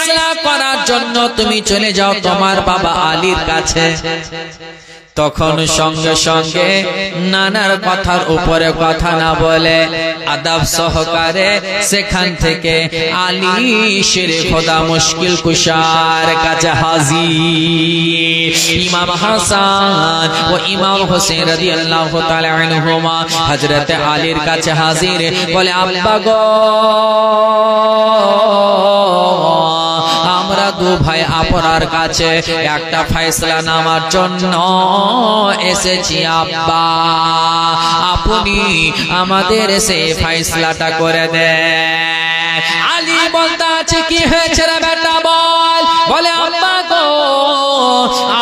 ফায়সালা করার জন্য তুমি চলে যাও তোমার বাবা আলীর কাছে। তখন সঙ্গে সঙ্গে নানার কথার উপরে কথা না বলে আদব সহকারে সেখান থেকে আলী শেরে খোদা মুশকিল কুশার কাছে হাজির। ইমাম হাসান ও ইমাম হোসেন রাদিয়াল্লাহু তাআলা আনহুমা হযরত আলীর কাছে হাজির। বলে আব্বা গো, আমরা দু ভাই আপনার কাছে একটা ফয়সালা নেওয়ার জন্য এসেছি আব্বা, আপনি আমাদের সে ফয়সালাটা করে দেন। আলী বলতে আছে কি হয়েছে রে বেটা বল। বলে আব্বা গো,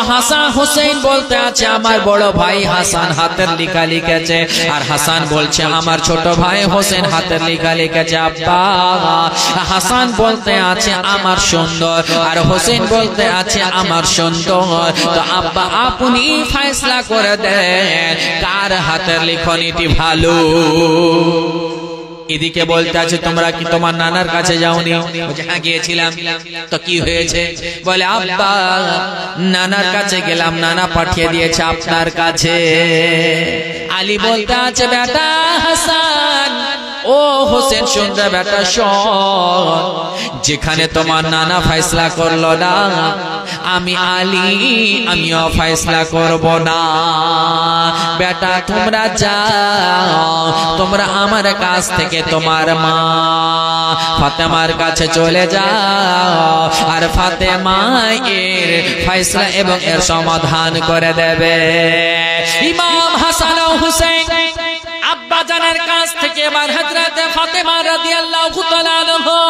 হাসান হোসেন বলতে আছে আমার বড় ভাই হাসান হাতের লেখা লিখেছে, আর হাসান বলছে আমার ছোট ভাই হোসেন হাতের লেখা লিখেছে। আব্বা, হাসান বলতে আছে আমার সুন্দর, আর হোসেন বলতে আছে আমার সুন্দর। তো আব্বা আপনি ফয়সালা করে দেন কার হাতের লিখনিটি ভালো। এদিকে বলতে আছে তোমরা কি তোমার নানার কাছে যাওনি? বলছে হ্যাঁ গিয়েছিলাম। তো কি হয়েছে? বলে আব্বা নানার কাছে গেলাম, নানা পাঠিয়ে দিয়েছে আপনার কাছে। আলী বলতে আছে বেটা হাসান ও হোসেন শুনবে বেটা শোন, যেখানে তোমার নানা ফয়সালা করলো না আমি আলী আমিও ফয়সালা করব না। বেটা তোমরা যাও, তোমরা আমার কাছ থেকে তোমার মা ফাতেমার কাছে চলে যাও, আর ফাতেমা এর ফয়সালা এবং এর সমাধান করে দেবে। ইমাম হাসান ও হুসাইন আব্বা জানের কাছ থেকে এবার হযরত ফাতেমা রাদিয়াল্লাহু তাআলা আনহা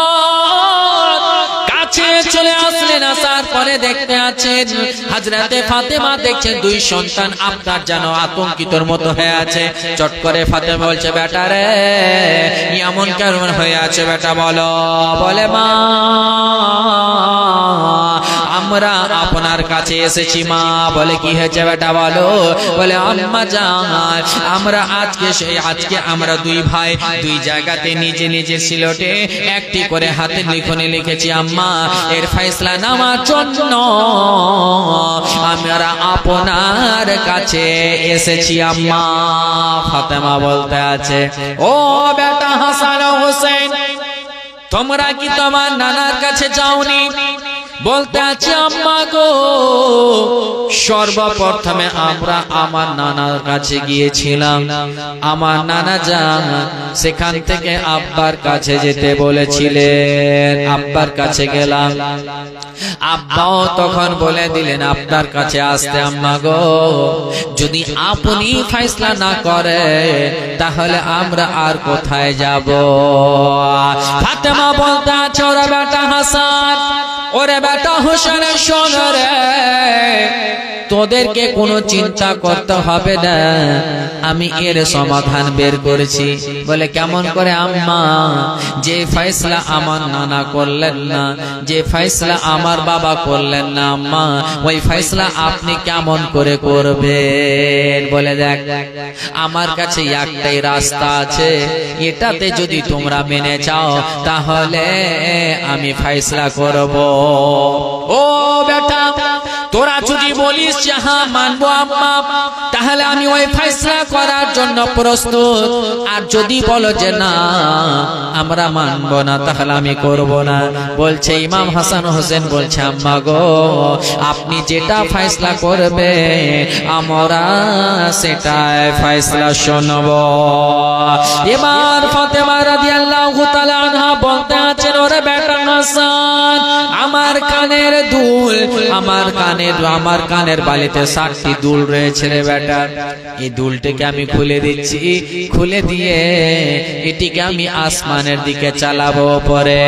কাছে চলে আসলেন। আসার পরে দেখতে আছেন হযরত ফাতেমা দেখছেন দুই সন্তান আপনার যেন আতঙ্কিতর মতো হয়ে আছে। চট করে ফাতেমা বলছে বেটা রে এমন কেমন হয়ে আছে বেটা বলো। বলে মা আমরা আপনার কাছে এসেছি মা। বলে কি হয়েছে বেটা বলো। বলে আম্মা জান আমরা আজকে আমরা দুই ভাই দুই জায়গাতে নিজে নিজের সিলটে একটি করে হাতে লিখনে লিখেছি আম্মা, এর ফয়সালা নেওয়ার জন্য আমরা আপনার কাছে এসেছি আম্মা। ফাতেমা বলতে আছে ও বেটা হাসান ও হোসেন তোমরা কি তোমার নানার কাছে যাওনি? বলতে আছে আম্মা গো সর্বপ্রথমে আমরা আমার নানার কাছে গিয়েছিলাম, আমার নানা যান সেখান থেকে আব্বার কাছে যেতে বলেছিলেন, আব্বার কাছে গেলাম, আব্বাও তখন বলে দিলেন আপনার কাছে আসতে। আম্মা গো যদি আপনি ফয়সালা না করে তাহলে আমরা আর কোথায় যাব? ফাতেমা বলতে আছে ওরে বেটা হাসান ওরে বেটা হোসেন শোন রে, তোদেরকে কোনো চিন্তা করতে হবে না, আমি এর সমাধান বের করেছি। বলে কেমন করে আম্মা? যে ফয়সালা আমার নানা করলেন না, যে ফয়সালা আমার বাবা করলেন না আম্মা, ওই ফয়সালা আপনি কেমন করে করবেন? বলে দেখ আমার কাছে একটাই রাস্তা আছে, এটাতে যদি তোমরা মেনে যাও তাহলে আমি ফয়সালা করব। ও বেটা তোরা যদি বলিস যে হ্যাঁ মানবো আম্মা তাহলে আমি ওই ফয়সালা করার জন্য প্রস্তুত, আর যদি বলো যে না আমরা মানবো না তাহলে আমি করব না। বলছে ইমাম হাসান হোসেন বলছে আম্মা গো আপনি যেটা ফয়সালা করবে আমরা সেটাই ফয়সালা শুনব। এবার ফাতেমা রাদিয়াল্লাহু তাআলা আনহা বলতে আছেন ওরে বেটা হাসান আমার কানের দুল, আমার কানের বালিতে 60টি দুল রয়েছে রে বেটা, এই দুলটাকে আমি খুলে দিচ্ছি, খুলে দিয়ে এটিকে আমি আসমানের দিকে চালাবো পরে,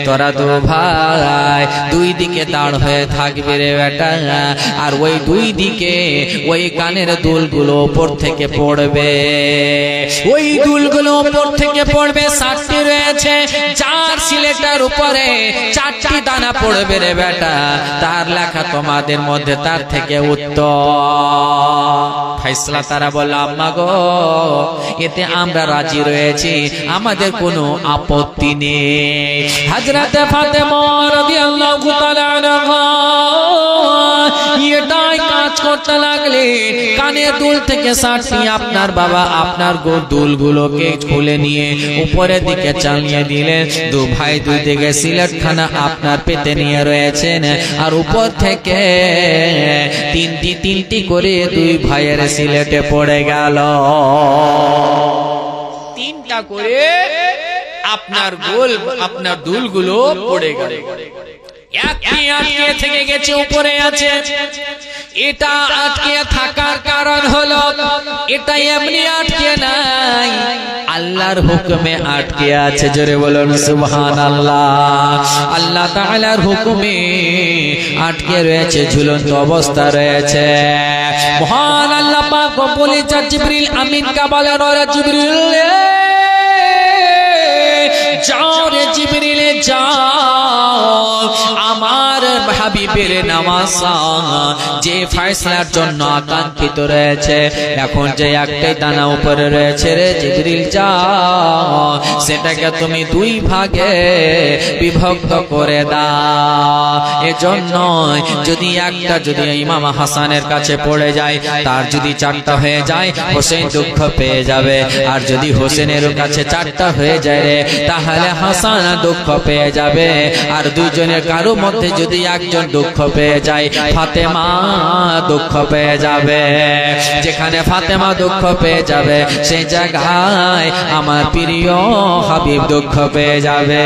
তোরা দু ভাই দুই দিকে দাঁড় হয়ে থাকবে রে বেটা, আর ওই দুই দিকে ওই কানের দুলগুলো উপর থেকে পড়বে, ওই দুলগুলো উপর থেকে পড়বে 60টি রয়েছে, চার সিলেটার উপরে 4টি দানা পড়বে রে বেটা, তার লেখা তোমাদের মধ্যে তার থেকে উত্তম। ফাইসলা তারা বলল, আম্মা গো, এতে আমরা রাজি রয়েছি, আমাদের কোনো আপত্তি নেই। হযরত ফাতেমা রাদিয়াল্লাহু তাআলা আনহা এটাই কাজ করতে লাগলেন। কানের দুল থেকে সারটি আপনার বাবা আপনার দুলগুলোকে খুলে নিয়ে উপরের দিকে চালিয়ে দিলেন। দু ভাই দুই দিকে সিলেটখানা আপনার পেতে নিয়ে রয়েছেন, আর উপর থেকে তিনটি করে দুই ভাইয়ের সিলেটে পড়ে গেল। তিনটা করে আপনার দুলগুলো পড়ে গেল। একটি আটকে থেকে গেছে, উপরে আছে। এটা আটকে থাকার কারণ হলো, এটা এমনি আটকে নাই, আল্লাহর হুকুমে আটকে আছে। জোরে বলুন সুবহানাল্লাহ। আল্লাহ তাআলার হুকুমে আটকে রয়েছে, ঝুলন্ত অবস্থা রয়েছে। মহান আল্লাহ পাক বলেছেন, জিবরিল আমিনকে বলেন, ওরে জিবরিল, যাও রে জিবরিল যাও, আমার হাবিবের নামাজ যে ফয়সালার জন্য আকাঙ্ক্ষিত রয়েছে, এখন যে একটাই দানা উপরে রয়েছে রে জিবরিল যাও, সেটাকে তুমি দুই ভাগে বিভক্ত করে দাও। এজন্য যদি একটা যদি ইমাম হাসানের কাছে পড়ে যায়, তার যদি চারটা হয়ে যায়, হোসেন দুঃখ পেয়ে যাবে। আর যদি হোসেনের কাছে চারটা হয়ে যায় রে, তাহলে হাসান দুঃখ পেয়ে যাবে। আর দুইজনের কারো মধ্যে যদি একজন দুঃখ পেয়ে যায়, ফাতেমা দুঃখ পেয়ে যাবে। যেখানে ফাতেমা দুঃখ পেয়ে যাবে, সেই জায়গায় আমার প্রিয় হাবিব দুঃখ পেয়ে যাবে।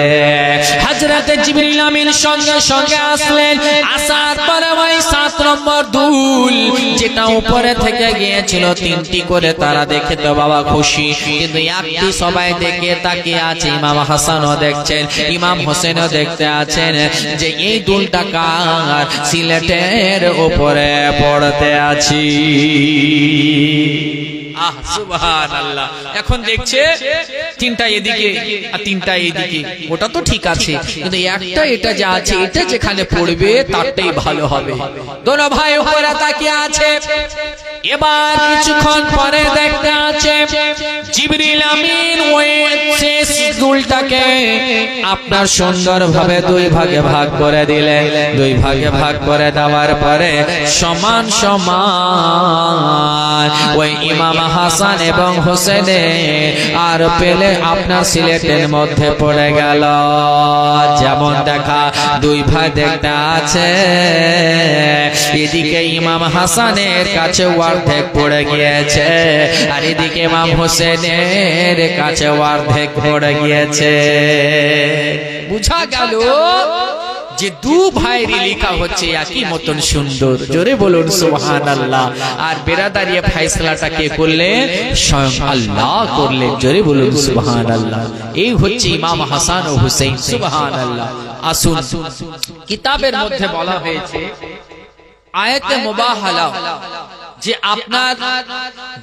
হযরত জিবরিল আমিন সঙ্গে সঙ্গে আসলেন। আসার পরে ওই 7 নম্বর দুল যেটা উপরে থেকে গিয়েছিল, তিনটি করে তারা দেখে তো বাবা খুশি, কিন্তু একটি সবাই দেখে তাকিয়ে আছে। ইমাম হাসানও দেখছেন, ইমাম হোসেনও দেখতে আছেন যে এই দুলটা কার সিলেটের উপরে পড়তে আছি। আহ সুবহানাল্লাহ। এখন দেখছে তিনটা এদিকে আর তিনটা এইদিকে, ওটা তো ঠিক আছে, কিন্তু একটা এটা যা আছে, এটা যেখানে পড়বে তারটাই ভালো হবে। দোনো ভাই উপরে তাকিয়ে আছে। এবার কিছুক্ষণ পরে দেখতে আছে জিবরিল আমিন ওই শেষ দুলটাকে আপনার সুন্দরভাবে দুই ভাগে ভাগ করে দিলেন। দুই ভাগে ভাগ করে দেওয়ার পরে সমান সমান ওই ইমাম হাসান এবং হোসেনে আর পেলে আপনার সিলেটের মধ্যে পড়ে গেল। যেমন দেখা দুই ভাই দেখতে আছে, এদিকে ইমাম হাসানের কাছে অর্ধেক পড়ে গিয়েছে, আর এদিকে ইমাম হোসেনের কাছে অর্ধেক পড়ে গিয়েছে। বুঝা গেল যে দু ভাইয়ের লেখা হচ্ছে একই মতন সুন্দর। জোরে বলুন সুবহানাল্লাহ। আর বেরাদারিয়া ফয়সালাটা কে করলেন? স্বয়ং আল্লাহ করলেন। জোরে বলুন সুবহানাল্লাহ। এই হচ্ছে ইমাম হাসান ও হুসাইন। সুবহানাল্লাহ। আসুন, কিতাবের মধ্যে বলা হয়েছে আয়াতে মুবাহালা, যে আপনার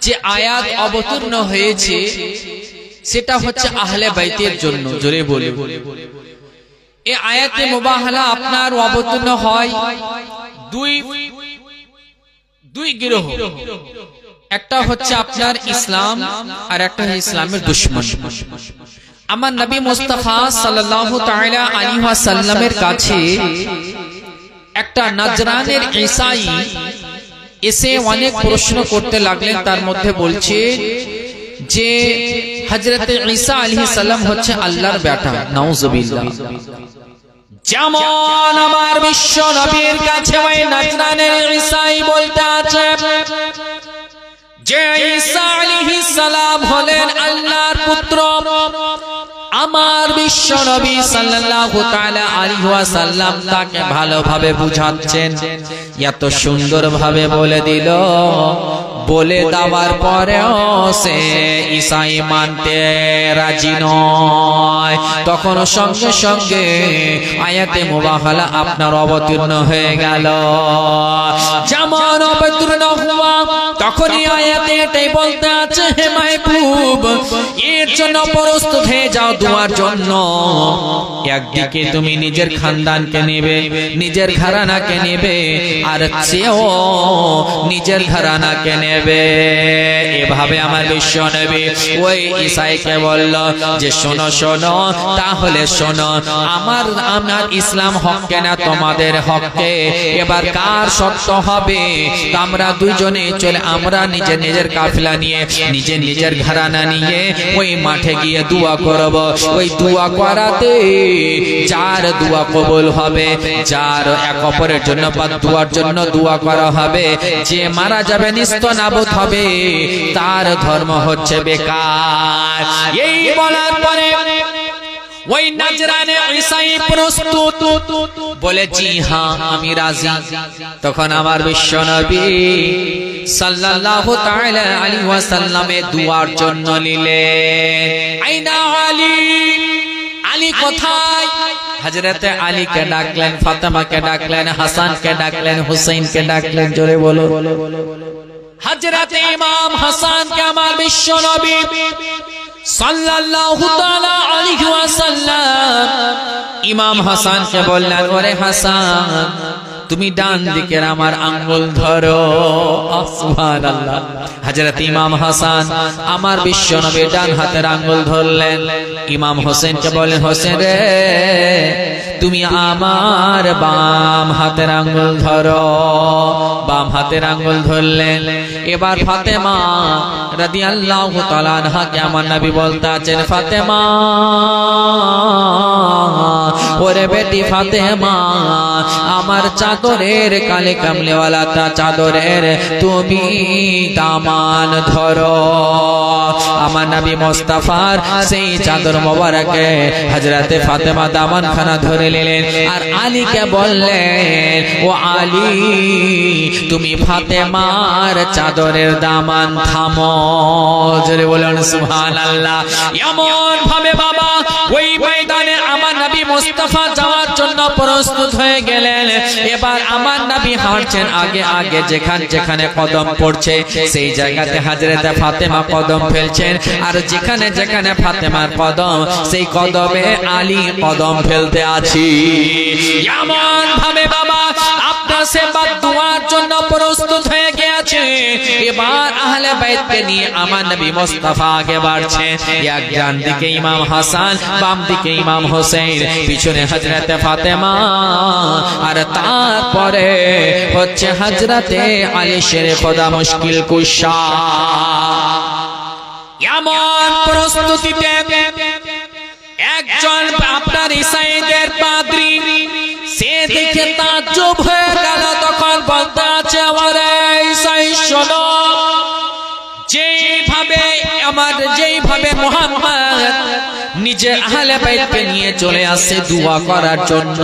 যে আয়াত অবতীর্ণ হয়েছে সেটা হচ্ছে আহলে বাইতের জন্য। জোরে বলুন। এই আয়াতে মুবাহালা আপনার অবতীর্ণ হয় দুই গিরোহ, একটা হচ্ছে আপনার ইসলাম আর একটা হচ্ছে ইসলামের দুশমন। আমার নবী মুস্তাফা সাল্লাল্লাহু তাআলা আলাইহি ওয়াসাল্লামের কাছে একটা নাজরানের ঈসাই এসে অনেক প্রশ্ন করতে লাগলেন। তার মধ্যে বলছে যে হযরত ঈসা আলাইহিস সালাম হচ্ছে আল্লাহর বেটা। নাউজুবিল্লাহ। যেমন আমার বিশ্ব নবীর কাছে ওই নাজরানের ঈসাই বলতে আছে যে ঈসা আলাইহিস সালাম হলেন আল্লাহর পুত্র। আমার বিশ্ব নবী সাল্লাল্লাহু তাআলা আলাইহি ওয়াসাল্লাম তাকে ভালোভাবে বুঝাচ্ছেন, এত সুন্দরভাবে বলে দিল। বলে দেওয়ার পরেও সে ঈসাই মানতে রাজি নয়। তখন সঙ্গে সঙ্গে আয়াতে মুবাহালা আপনার অবতীর্ণ হয়ে গেল। যেমন অবতীর্ণ হওয়া তখনই আয়াতে এটাই বলতে আছে, হে মাহবুব এর জন্য প্রস্তুত হয়ে যাও দুয়ার জন্য। একদিকে তুমি নিজের খানদানকে নেবে, নিজের ঘরানাকে নেবে, আর সেও নিজের ঘরানাকে নেবে। এভাবে আমার বিশ্ব নবী ওই ঈসাইকে বলল যে শোনো শোনো, তাহলে শোনো, আমার ইসলাম হককে না তোমাদের হককে, এবার কার সত্য হবে? আমরা দুইজনে চলে, আমরা নিজের নিজের কাফিলা নিয়ে, নিজের নিজের ঘরানা নিয়ে ওই মাঠে গিয়ে দোয়া করব। ওই দোয়া করাতে যার দোয়া কবুল হবে, যার এক অপরের জন্য বা দোয়ার জন্য দোয়া করা হবে, যে মারা যাবে নিস্তনাবুদ হবে, তার ধর্ম হচ্ছে বেকার। এই বলার পরে ওই নাজরানে ঈসাই প্রস্তুত, বলে জি হ্যাঁ আমি রাজি। তখন আমার বিশ্ব নবী সাল্লাল্লাহু তাআলা আলাইহি ওয়াসাল্লামে দুয়ার জন্য নিলেন। আইনা আলী, আলী কোথায়? হযরতে আলীকে ডাকলেন, ফাতেমাকে ডাকলেন, হাসানকে ডাকলেন, হুসাইনকে ডাকলেন। জোরে বলো। হযরতে ইমাম হাসানকে আমার বিশ্ব নবী সাল্লাল্লাহু তাআলা আলাইহি ওয়াসাল্লাম ইমাম হাসানকে বললেন, ওরে হাসান তুমি ডান দিকের আমার আঙ্গুল ধরো। সুবহানাল্লাহ। হযরত ইমাম হাসান আমার বিশ্ব নবী ডান হাতের আঙ্গুল ধরলেন। ইমাম হোসেনকে বলেন, হোসেন রে তুমি আমার বাম হাতের আঙ্গুল ধরো। বাম হাতের আঙ্গুল ধরলেন। এবার ফাতেমা রাদিয়াল্লাহু তাআলা আনহাকে আমার নবী বলতে আছেন, ফাতেমা ওরে বেটি ফাতেমা, আমার চাদরের কালে কামলেওয়ালা তা চাদরের তুমি দামান ধরো। আমার নবী মুস্তাফার সেই চাদর মোবারকে হযরতে ফাতেমা দামান খানা ধরে নিলেন। আর আলীকে বললেন, ও আলী তুমি ফাতেমার চাদরের দামান থামো। জোরে বলুন সুবহানাল্লাহ। এমন ভাবে বাবা ওই ময়দানে আমার নবী মুস্তাফা যাওয়ার জন্য প্রস্তুত হয়ে গেলেন। এবার আমার নবী হাঁটছেন আগে আগে, যেখানে কদম পড়ছে সেই জায়গাতে হযরতে ফাতেমা কদম ফেলছেন, আর যেখানে যেখানে ফাতেমার কদম সেই কদমে আলী কদম ফেলতে আছি। এমন ভাবে বাবা আপনার সেবা দোয়ার জন্য প্রস্তুত হয়ে গেছে। এবার আহলে বাইতকে নিয়ে আমার নবী মুস্তাফা আগে বাড়ছে। এক ডান দিকে ইমাম হাসান, বাম দিকে ইমাম হোসেন, পিছনে হযরতে ফাতেমা, আর তারপরে হচ্ছে হযরতে আলী শেরে খোদা মুশকিল কুশা। এমন প্রস্তুতিতে একজন আপনার ঈসাইদের পাদ্রী সে দেখে তাজ্জব হয়ে গেল। তখন বলতে আছে, ওরে ঈসাই শোনো, যেইভাবে মুহাম্মদ নিজের আহলে বাইতকে নিয়ে চলে আসছে দোয়া করার জন্য,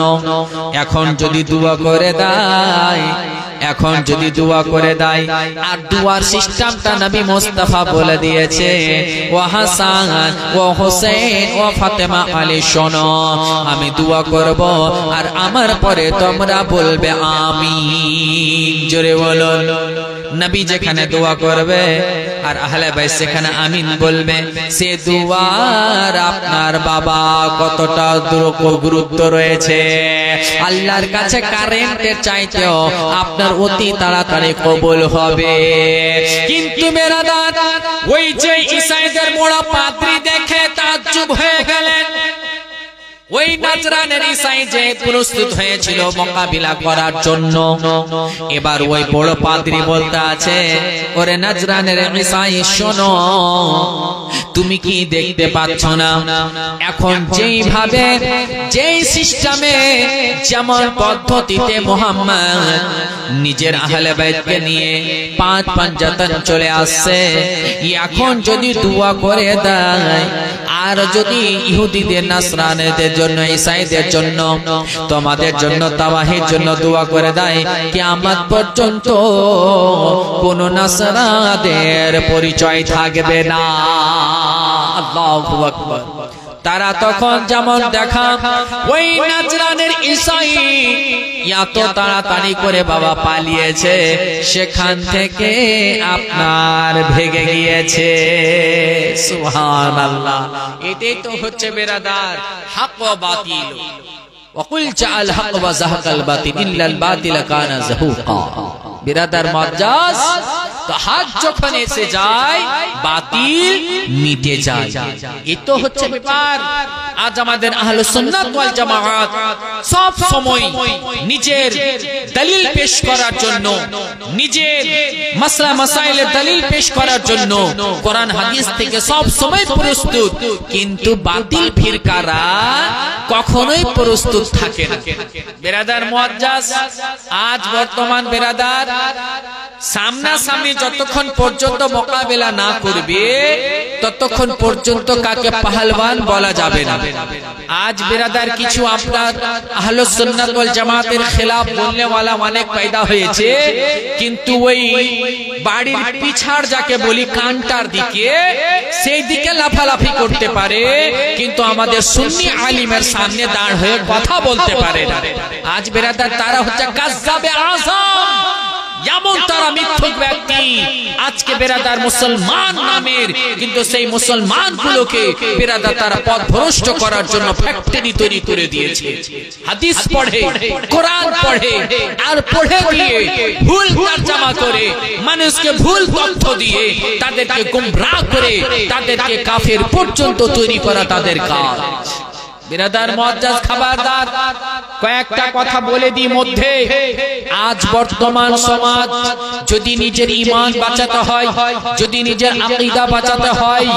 এখন যদি দোয়া করে দেয়, আর দুয়ার সিস্টেমটা নবী মুস্তাফা বলে দিয়েছে, ও হাসান ও হোসেন ও ফাতেমা আলী শোনো, আমি দোয়া করব আর আমার পরে তোমরা বলবে আমিন। জোরে বলো। নবী যেখানে দোয়া করবে আর আহলে বাইত সেখানে আমিন বলবে, সে দুয়ার আপনার বাবা কতটা গুরুত্ব রয়েছে। আল্লাহর কাছে কারেন্টের চাইতেও আপনার অতি তাড়াতাড়ি কবুল হবে। কিন্তু বেরাদার ওই যে ঈসাইদের মোড়া পাদ্রী দেখে তাজ্জব হয়ে গেলেন। ওই নাজরানের ঈসাই যে প্রস্তুত হয়েছিল মোকাবিলা করার জন্য, এবার ওই বড় পাদ্রী বলতে আছে, ওরে নাজরানের ঈসাই শোনো, তুমি কি দেখতে পাচ্ছ না এখন যেই সিস্টেমে যেমন পদ্ধতিতে মুহাম্মদ নিজের আহলে বাইতকে নিয়ে পাঁচ পাঞ্জাতন চলে আসছে, এখন যদি দোয়া করে দেয় আর যদি ইহুদিদের নাসরানীদের জন্য ঈসাইদের জন্য তোমাদের জন্য তাওহীদের জন্য দোয়া করে দেয়, কিয়ামত পর্যন্ত কোন নাসরানীদের পরিচয় থাকবে না। আল্লাহু আকবার। তারা তখন যেমন দেখা ওই নাজরানের ঈসাই এত তাড়াতাড়ি করে বাবা পালিয়েছে, সেখান থেকে আপনার ভেগে গিয়েছে। সুবহানাল্লাহ। এটাই তো হচ্ছে বেরাদার হক ওয়া বাতিল। ওয়াকুল জাআল হক ওয়া যাহাকাল বাতিল ইল্লাল বাতিল কানা যাহুকা। বেরাদার মুআজ্জাজ, তো হক যখন এসে যায় বাতিল মিটে যায়। এই তো হচ্ছে ব্যাপার। আজ আমাদের আহলে সুন্নাত ওয়াল জামাআত সব সময় নিজের দলিল পেশ করার জন্য, নিজের মাসলা মাসাইলের দলিল পেশ করার জন্য কোরআন হাদিস থেকে সব সময় প্রস্তুত, কিন্তু বাতিল ফিরকারা কখনোই প্রস্তুত থাকে না। বেরাদার মুআজ্জাজ, আজ বর্তমান বেরাদার সামনাসামনি যতক্ষণ পর্যন্ত মোকাবেলা না করবে ততক্ষণ পর্যন্ত কাকে পাহলওয়ান বলা যাবে না। আজ বেরাদার কিছু আপনার আহলে সুন্নাত ওয়াল জামাতের খেলাফ বলনেওয়ালা অনেক পয়দা হয়েছে, কিন্তু ওই বাড়ির পিছাড় যাকে বলি কান্টার দিকে, সেই দিকে লাফালাফি করতে পারে, কিন্তু আমাদের সুন্নি আলিমের সামনে দাঁড় হয়ে কথা বলতে পারে না। আজ বেরাদার তারা হচ্ছে কাজ্জাবে আযম, যেমন তারা মিথ্যুক ব্যক্তি। আজকে বেরাদার মুসলমান নামের, কিন্তু সেই মুসলমানগুলোকে বেরাদার তারা পথভ্রষ্ট করার জন্য ফ্যাক্টরি তৈরি করে দিয়েছে। হাদিস পড়ে, কোরআন পড়ে, আর পড়ে দিয়ে ভুল তরজমা করে মানুষকে ভুল তথ্য দিয়ে তাদেরকে গুমরাহ করে তাদেরকে কাফের পর্যন্ত তৈরি করা তাদের কাজ। বেরাদার মুআজ্জাজ, খবরদার, কয়েকটা কথা বলে দিই মধ্যে। আজ বর্তমান সমাজ যদি নিজের ঈমান বাঁচাতে হয়, যদি নিজের আকীদা বাঁচাতে হয়,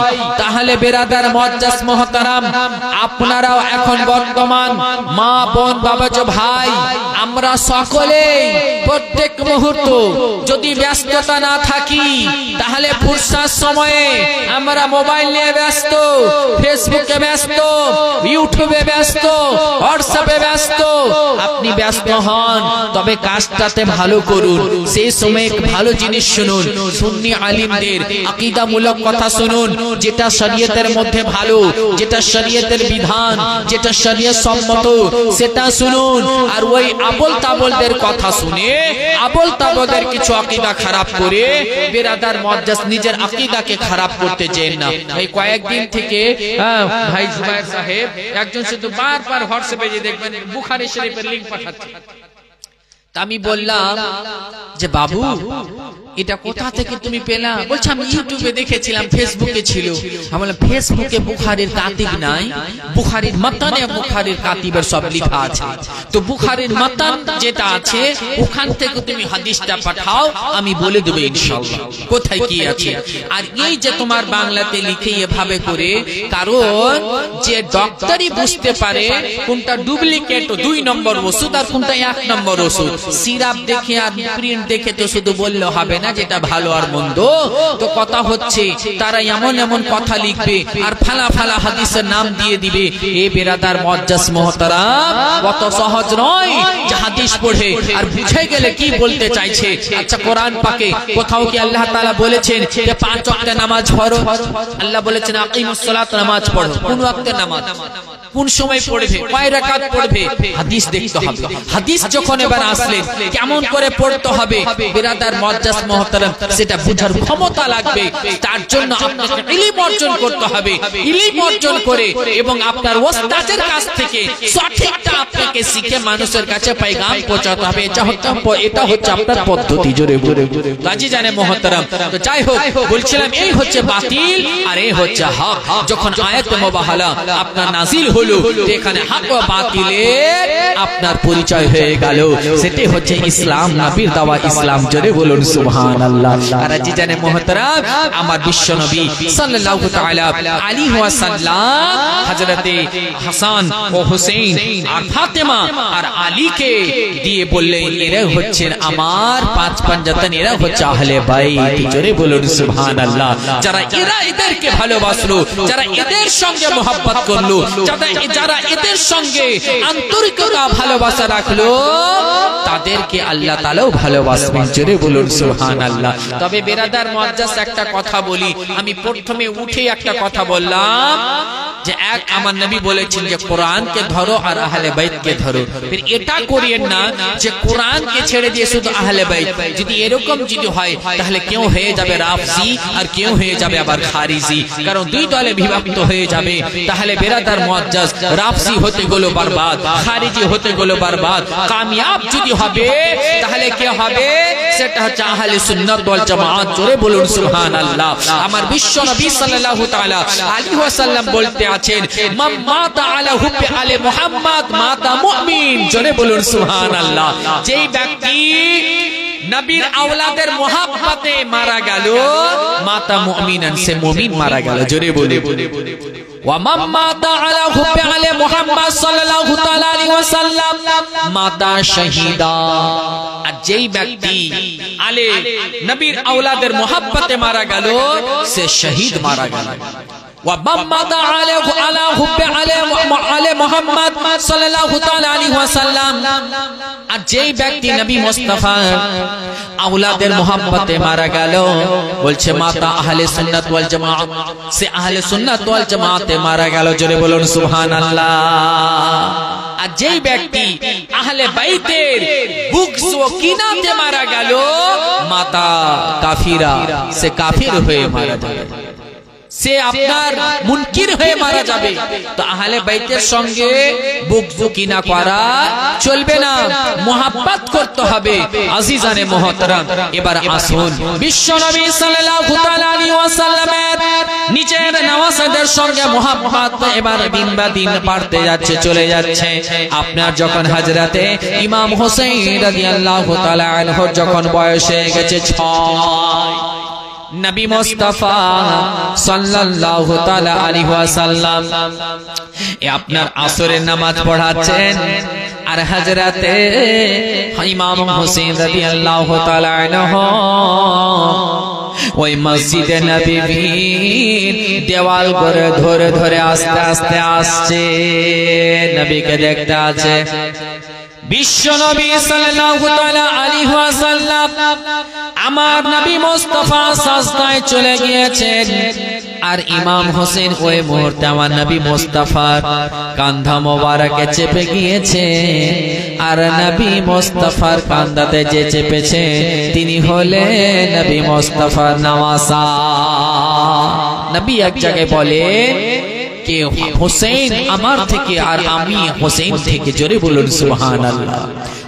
তাহলে বেরাদার মুআজ্জাজ মুহতারাম, আপনারাও এখন বর্তমান মা বোন বাবাজি ভাই, আমরা সকলে প্রত্যেক মুহূর্ত যদি ব্যস্ততা না থাকি, তাহলে ফুরসাত সময়ে আমরা মোবাইল নিয়ে ব্যস্ত, ফেসবুকে ব্যস্ত, ইউটিউবে ব্যস্ত, হোয়াটসঅ্যাপে ব্যস্ত। আপনি ব্যস্ত হন, তবে কাজটাতে ভালো করুন। সেই সময় ভালো জিনিস শুনুন, সুন্নি আলিমদের আকীদামূলক কথা শুনুন, যেটা শরীয়তের মধ্যে ভালো, যেটা শরীয়তের বিধান, যেটা শরীয়ত সম্মত, সেটা শুনুন। আর ওই আবল তাবলদের কথা শুনে আবল তাবলদের কিছু আকীদা খারাপ করে বেরাদার মুআজ্জাজ নিজের আকীদাকে খারাপ করতে চান না। এই কয়েকদিন থেকে ভাই জুবায়ের সাহেব একজন শুধু বারবার হোয়াটসঅ্যাপে যে দেখবেন বুখারী শরীফের লিংক পাঠাচ্ছে। আমি বললাম যে বাবু, এটা কোথা থেকে তুমি পেলা? বলছে আমি ইউটিউবে দেখেছিলাম, ফেসবুকে ছিল। আমি বললাম ফেসবুকে বুখারীর কাতিব নাই, বুখারীর মাতানে বুখারীর কাতিবের সব লেখা আছে। তো বুখারীর মাতান যেটা আছে ওখান থেকে তুমি হাদিসটা পাঠাও, আমি বলে দেব ইনশাআল্লাহ কোথায় কি আছে। আর এই যে তোমার বাংলাতে লিখে এভাবে করে, কারণ যে ডক্টরই বুঝতে পারে কোনটা ডুপ্লিকেট 2 নম্বর ওষুধ আর কোনটা 1 নম্বর ওষুধ। সিরাপ দেখে আর প্রিন্ট দেখে তো শুধু বললে হবে না যেটা ভালো আর মন্দ। তো কথা হচ্ছে তারা এমন এমন কথা লিখবে আর ফালা ফালা হাদিসের নাম দিয়ে দিবে। এ বেরাদার মুআজ্জাজ মুহতারাম, কত সহজ নয় যে হাদিস পড়ে আর বুঝে গেলে কি বলতে চাইছে। আচ্ছা, কোরআন পাকে কোথাও কি আল্লাহ তাআলা বলেছেন যে 5 ওয়াক্ত নামাজ পড়ো? আল্লাহ বলেছেন আকিমুস সালাত, নামাজ পড়ো। কোন ওয়াক্তে নামাজ, কোন সময় পড়বে, কয় রাকাত পড়বে, হাদিস দেখতে হবে। হাদিস যখন এবার আসলে কেমন করে পড়তে হবে বেরাদার মুআজ্জাজ মুহতারাম, সেটা বুঝার ক্ষমতা লাগবে। তার জন্য আপনাকে ইলম অর্জন করতে হবে। ইলম অর্জন করে এবং আপনার ওস্তাদের কাছ থেকে সঠিকটা আপনাকে শিখে মানুষের কাছে পয়গাম পৌঁছাতে হবে। এটা হচ্ছে আপনার পদ্ধতি। জোরে জোরে গাজী জানে মুহতারাম। তো যাই হোক, বলছিলাম এই হচ্ছে বাতিল আর এই হচ্ছে হক। যখন আয়াত মুবাহালা আপনার নাজিল হলো, এখানে হক ও বাতিলের আপনার পরিচয় হয়ে গেল। সেটাই হচ্ছে ইসলাম, নবীর দাওয়া ইসলাম। জোরে বলুন সুবহানাল্লাহ। আর জি জানে মুহতারাম, আমার বিশ্ব নবী সাল্লাল্লাহু তাআলা আলাইহি ওয়াসাল্লাম হযরতে হাসান ও হুসাইন আর ফাতেমা আর আলীকে দিয়ে বললেন এরা হচ্ছেন আমার 5 পাঞ্জাতন, এরা হচ্ছে আহলে বাইত। জোরে বলুন সুবহানাল্লাহ। যারা এদেরকে ভালোবাসলো, যারা এদের সঙ্গে মহব্বত করলো, যারা যারা এদের সঙ্গে আন্তরিকতা ভালোবাসা রাখলো তাদেরকে আল্লাহ তাআলাও ভালোবাসবেন। জোরে বলুন সুবহানাল্লাহ। তবে বেরাদার মুআজ্জাজ একটা কথা বলি, আমি প্রথমে উঠে একটা কথা বললাম যে এক আমার নবী বলেছেন যে কোরআনকে ধরো আর আহলে বাইতকে ধরো। ফির এটা করিয়েন না যে কোরআনকে ছেড়ে দিয়ে শুধু আহলে বাইত। যদি এরকম যদি হয় তাহলে কেউ হয়ে যাবে রাফজি আর কেউ হয়ে যাবে আবার খারিজি, কারণ দুই দলে বিভক্ত হয়ে যাবে। তাহলে বেরাদার মুআজ্জাজ রাফজি হতে গেল বরবাদ, খারিজি হতে গেল বরবাদ। কামিয়াব যদি হবে তাহলে কে হবে? সেটা হচ্ছে আহলে সুন্নাত ওয়াল জামাত। জোরে বলুন সুবহানাল্লাহ। আমার বিশ্ব নবী সাল্লাল্লাহু তাআলা আলাইহি ওয়াসাল্লাম বলতে আছেন মান মাতা আলা হুব্বি আলে মুহাম্মদ মাতা মুমিন। জোরে বলুন সুবহানাল্লাহ। যেই ব্যক্তি নবীর আওলাদের মোহাব্বতে মারা গেল মাতা মুমিনান, সে মুমিন মারা গেল। জোরে বলুন ওয়া মান মাতা আলা হুব্বি আলে মুহাম্মদ সাল্লাল্লাহু তাআলা আলাইহি ওয়াসাল্লাম মাতা শাহীদা। আর যেই ব্যক্তি আলে নবীর আওলাদের মোহাব্বতে মারা গেল সে শহীদ মারা গেল। ওয়া মান মাতা আলা হুব্বি আলে মুহাম্মদ সাল্লাল্লাহু তাআলা আলাইহি ওয়াসাল্লাম। আর যেই ব্যক্তি নবী মুস্তাফার আওলাদের মোহাব্বতে মারা গেল বলছে মাতা আহলে সুন্নাত ওয়াল জামাত, সে আহলে সুন্নাত ওয়াল জামাতে মারা গেল। জোরে বলুন সুবহানাল্লাহ। আর যেই ব্যক্তি আহলে বাইতের বুগজ ও কিনাতে মারা গেল মাতা কাফিরা, সে কাফির হয়ে মারা যাবে, সে আপনার মুনকির হয়ে মারা যাবে। তো আহলে বাইতের সঙ্গে বুগজ কিনা করা চলবে না, মোহাব্বত করতে হবে। আজিজানে মুহতারাম, এবার আসুন বিশ্ব নবী সাল্লাল্লাহু তাআলা আলাইহি ওয়াসাল্লামের নিজের নওয়াজদের সঙ্গে মোহাব্বত এবার দিন বা দিন বাড়তে যাচ্ছে, চলে যাচ্ছে। আপনার যখন হযরতে ইমাম হোসেন রাদিয়াল্লাহু তাআলা আনহু যখন বয়স হয়ে গেছে 6, নবী মুস্তাফা সাল্লাল্লাহু তাআলা আলাইহি ওয়াসাল্লাম আপনার আসরের নামাজ পড়াচ্ছেন। আর হযরতে ইমাম হোসেন রাদিয়াল্লাহু তাআলা আনহু ওই মসজিদে নববীর দেওয়াল করে ধরে ধরে আস্তে আস্তে আসছে, নবীকে দেখতে আছে। বিশ্ব নবী সাল্লাল্লাহু তাআলা আলাইহি ওয়াসাল্লাম আমার নবী মুস্তাফা সাজদায় চলে গিয়েছেন। আর ইমাম হোসেন ওই মুহূর্তে আমার নবী মুস্তাফার কাঁধা মোবারকে চেপে গিয়েছে। আর নবী মুস্তাফার কাঁধাতে যে চেপেছে তিনি হলেন নবী মুস্তাফার নওয়াসা। নবী এক জায়গায় বলেন কে হোসেন আমার থেকে আর আমি হোসেন থেকে। জোরে বলুন সুবহানাল্লাহ।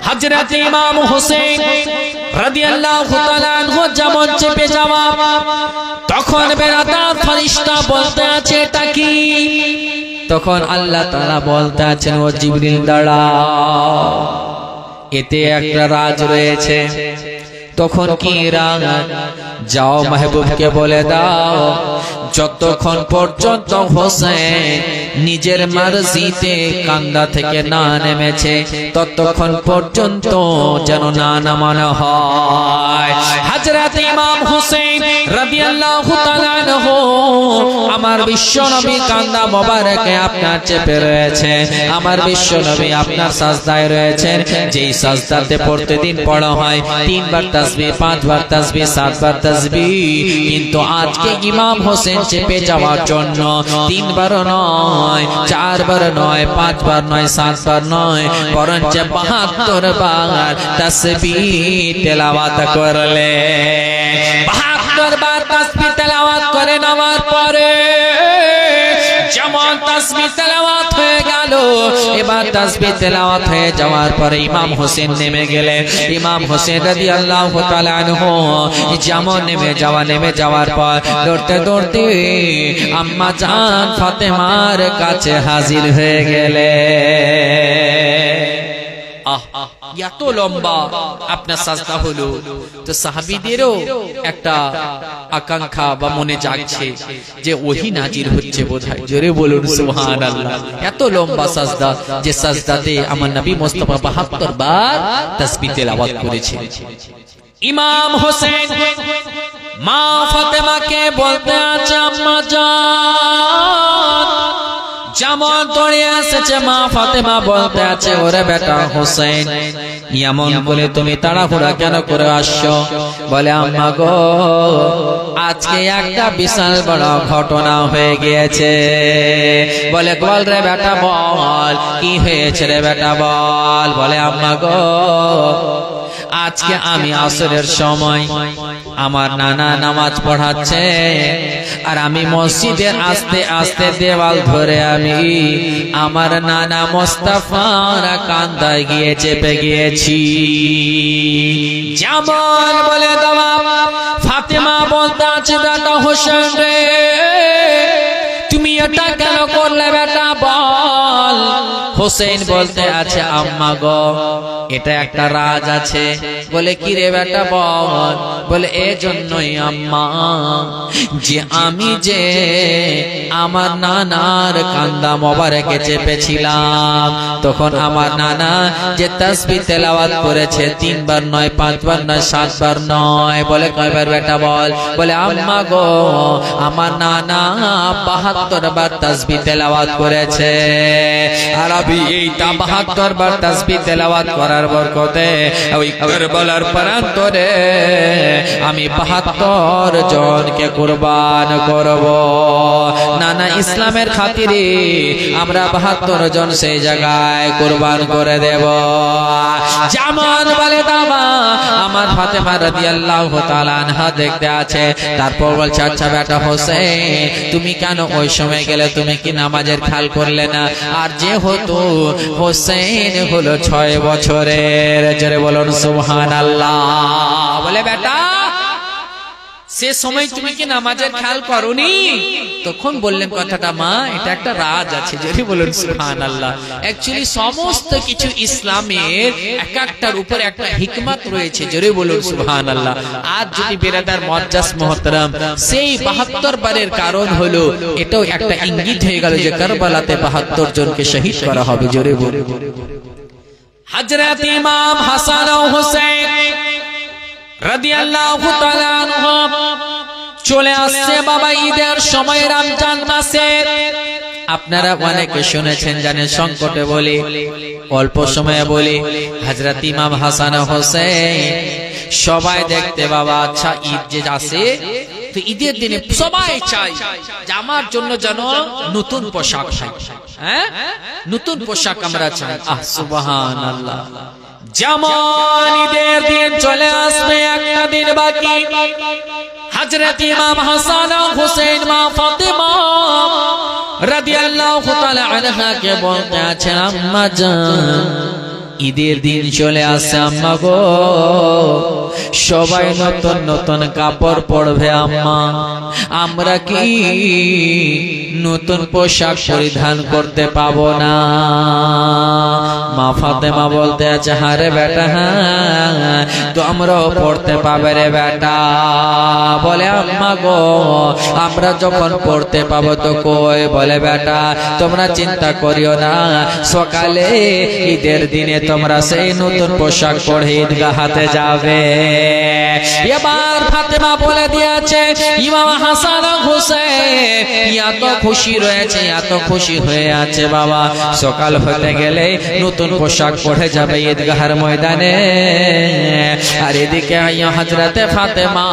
হযরত ইমাম হোসেন রাদিয়াল্লাহু তাআলা আনহু যেমন চেপে যাওয়া, তখন বেরাদার ফেরেশতা বলতে আছে এটা কি? তখন আল্লাহ তাআলা বলতে আছেন ও জিবরিল দাঁড়াও, এতে একটা রাজ রয়েছে। তখন কি রাজ? যাও মাহবুবকে বলে দাও যতক্ষণ পর্যন্ত হোসেন নিজের মারজিতে কান্দা থেকে না নেমেছে ততক্ষণ পর্যন্ত যেন না নামানো হয়। হযরত ইমাম হোসেন রাদিয়াল্লাহু তাআলা আনহু আমার বিশ্বনবী কান্দা মোবারকে আপনার চেপে রয়েছে, আমার বিশ্বনবী আপনার সাজদায় রয়েছেন। যেই সাজদাতে প্রতিদিন পড়া হয় 3 বার তাসবিহ, 5 বার তাসবিহ, 7 বার তাসবিহ, কিন্তু আজকে ইমাম হোসেন চেপে যাওয়ার জন্য 3 বার নয়, 4 বার নয়, 5 বার নয়, 7 বার নয়, বরঞ্চ 72 বার তাসবিহ তেলাওয়াত করলে। 72 বার তাসবিহ তেলাওয়াত করে নেওয়ার পরে যেমন তাসবিহ তেলাওয়াত হয়ে গেল, এবার তাসবিহ তেলাওয়াত হয়ে যাওয়ার পরে ইমাম হোসেন নেমে গেলেন। ইমাম হোসেন রাদিয়াল্লাহু তাআলা আনহু যেমন নেমে যাওয়ার পর দৌড়তে দৌড়তে আম্মা জান ফাতেমার কাছে হাজির হয়ে গেলেন। এত লম্বা আপনার সাজদা হলো, তো সাহাবীদেরও একটা আকাঙ্ক্ষা বা মনে জাগছে যে ওহী নাজির হচ্ছে বোধহয়। জোরে বলুন সুবহানাল্লাহ। এত লম্বা সাজদা যে সাজদাতে আমার নবী মুস্তাফা 72 বার তাসবিহ তেলাওয়াত করেছে। ইমাম হোসেন মা ফাতেমাকে বলতে আছে আম্মা জান যেমন দৌড়ে এসেছে মা ফাতেমা বলতে আছে, ওরে বেটা হোসেন, এমন বলে তুমি তাড়াহুড়া কেন করে আসছো? বলে আম্মা গো, আজকে একটা বিশাল বড় ঘটনা হয়ে গিয়েছে। বলে বল রে বেটা বল, কি হয়েছে রে বেটা বল? বলে আম্মা গো, আজকে আমি আসরের সময় আমার নানা নামাজ পড়াচ্ছে, আর আমি মসজিদের আস্তে আস্তে দেওয়াল ধরে আমি আমার নানা মোস্তফার কান্দায় গিয়ে চেপে গিয়েছি। যেমন বলে দাও ফাতেমা বলতে আছে, বেটা হোসেন রে, তুমি এটা কেন করলে বেটা বল? হোসেন বলতে আছে, আম্মা গো, এটা একটা রাজ আছে। বলে কি রে বেটা বল? বলে এজন্যই আম্মা, যে আমি যে আমার নানার কান্দা মোবারকে চেপেছিলাম, তখন আমার নানা যে তাসবিহ তেলাওয়াত করেছে 3 বার নয়, 5 বার নয়, 7 বার নয়। বলে কয়বার বেটা বল? বলে আম্মা গো, আমার নানা 72 বার তাসবিহ তেলাওয়াত করেছে। আর আমি এই 72 বার তাসবিহ তেলাওয়াত করার বরকতে ওই কারবালার প্রান্তরে আমি 72 জনকে কুরবান করব। নানা ইসলামের খাতিরে আমরা 72 জন সেই জায়গায় কুরবান করে দেব। যেমন বলে দাবা আমার ফাতেমা রাদিয়াল্লাহু তাআলা আনহা দেখতে আছে। তারপর বলছে, আচ্ছা বেটা হোসেন, তুমি কেন ওই সময় গেলে? তুমি কি নামাজের খেয়াল করলে না? আর যেহেতু হোসেন হলো 6 বছরের, জোরে বলুন সুবহানাল্লাহ। বলে বেটা, সে সময় তুমি কি নামাজের খেয়াল করোনি? তখন বললেন কথাটা, মা এটা একটা রাজ আছে, জোরে বলুন সুবহানাল্লাহ। অ্যাকচুয়ালি সমস্ত কিছু ইসলামের এক একটার উপর একটা হিকমত রয়েছে, জোরে বলুন সুবহানাল্লাহ। আজ যদি বেরাদার মুআজ্জাজ মুহতারাম, সেই 72 বারের কারণ হলো এটাও একটা ইঙ্গিত হয়ে গেল যে কারবালাতে 72 জনকে শহীদ করা হবে, জোরে বলুন। হযরত ইমাম হাসান ও হুসাইন রাদিয়াল্লাহু তাআলা আনহু চলে আসছে বাবা ঈদের সময়, রমজান মাসে। আপনারা অনেকে শুনেছেন, জানেন, সংকটে বলি, অল্প সময়ে বলি, হযরত ইমাম হাসান ও হুসাইন সবাই দেখতে বাবা, আচ্ছা ঈদ যে আসে, তো ঈদের দিনে সবাই চায় যে আমার জন্য যেন নতুন পোশাক হয়, হ্যাঁ, নতুন পোশাক আমরা চাই। আহ সুবহানাল্লাহ। যেমন ঈদের দিন চলে আসবে, একটা দিন বাকি, হযরত ইমাম হাসান ও হুসাইন মা ফাতেমা রাদিয়াল্লাহু তাআলা আনহা কে বলতে আছে, আম্মা জান, ঈদের দিন চলে আসছে আম্মা গো, সবাই নতুন নতুন কাপড় পরবে আম্মা, আমরা কি নতুন পোশাক পরিধান করতে পাবো না? মা ফাতেমা বলতে আছে, হ্যাঁ রে বেটা, হ্যাঁ, তো আমরাও পড়তে পাবে রে বেটা। বলে আম্মা গো, আমরা যখন পড়তে পাবো তো কই? বলে বেটা, তোমরা চিন্তা করিও না, সকালে ঈদের দিনে তোমরা সেই নতুন পোশাক পরে ঈদগাহতে যাবে। এবার ফাতেমা বলে দিয়েছে, ইমাম হাসান হুসাইন এত খুশি রয়েছে, এত খুশি হয়ে আছে বাবা, সকাল হতে গেলে নতুন পোশাক পরে যাবে ঈদগাহের ময়দানে। আর এদিকে হযরতে ফাতেমা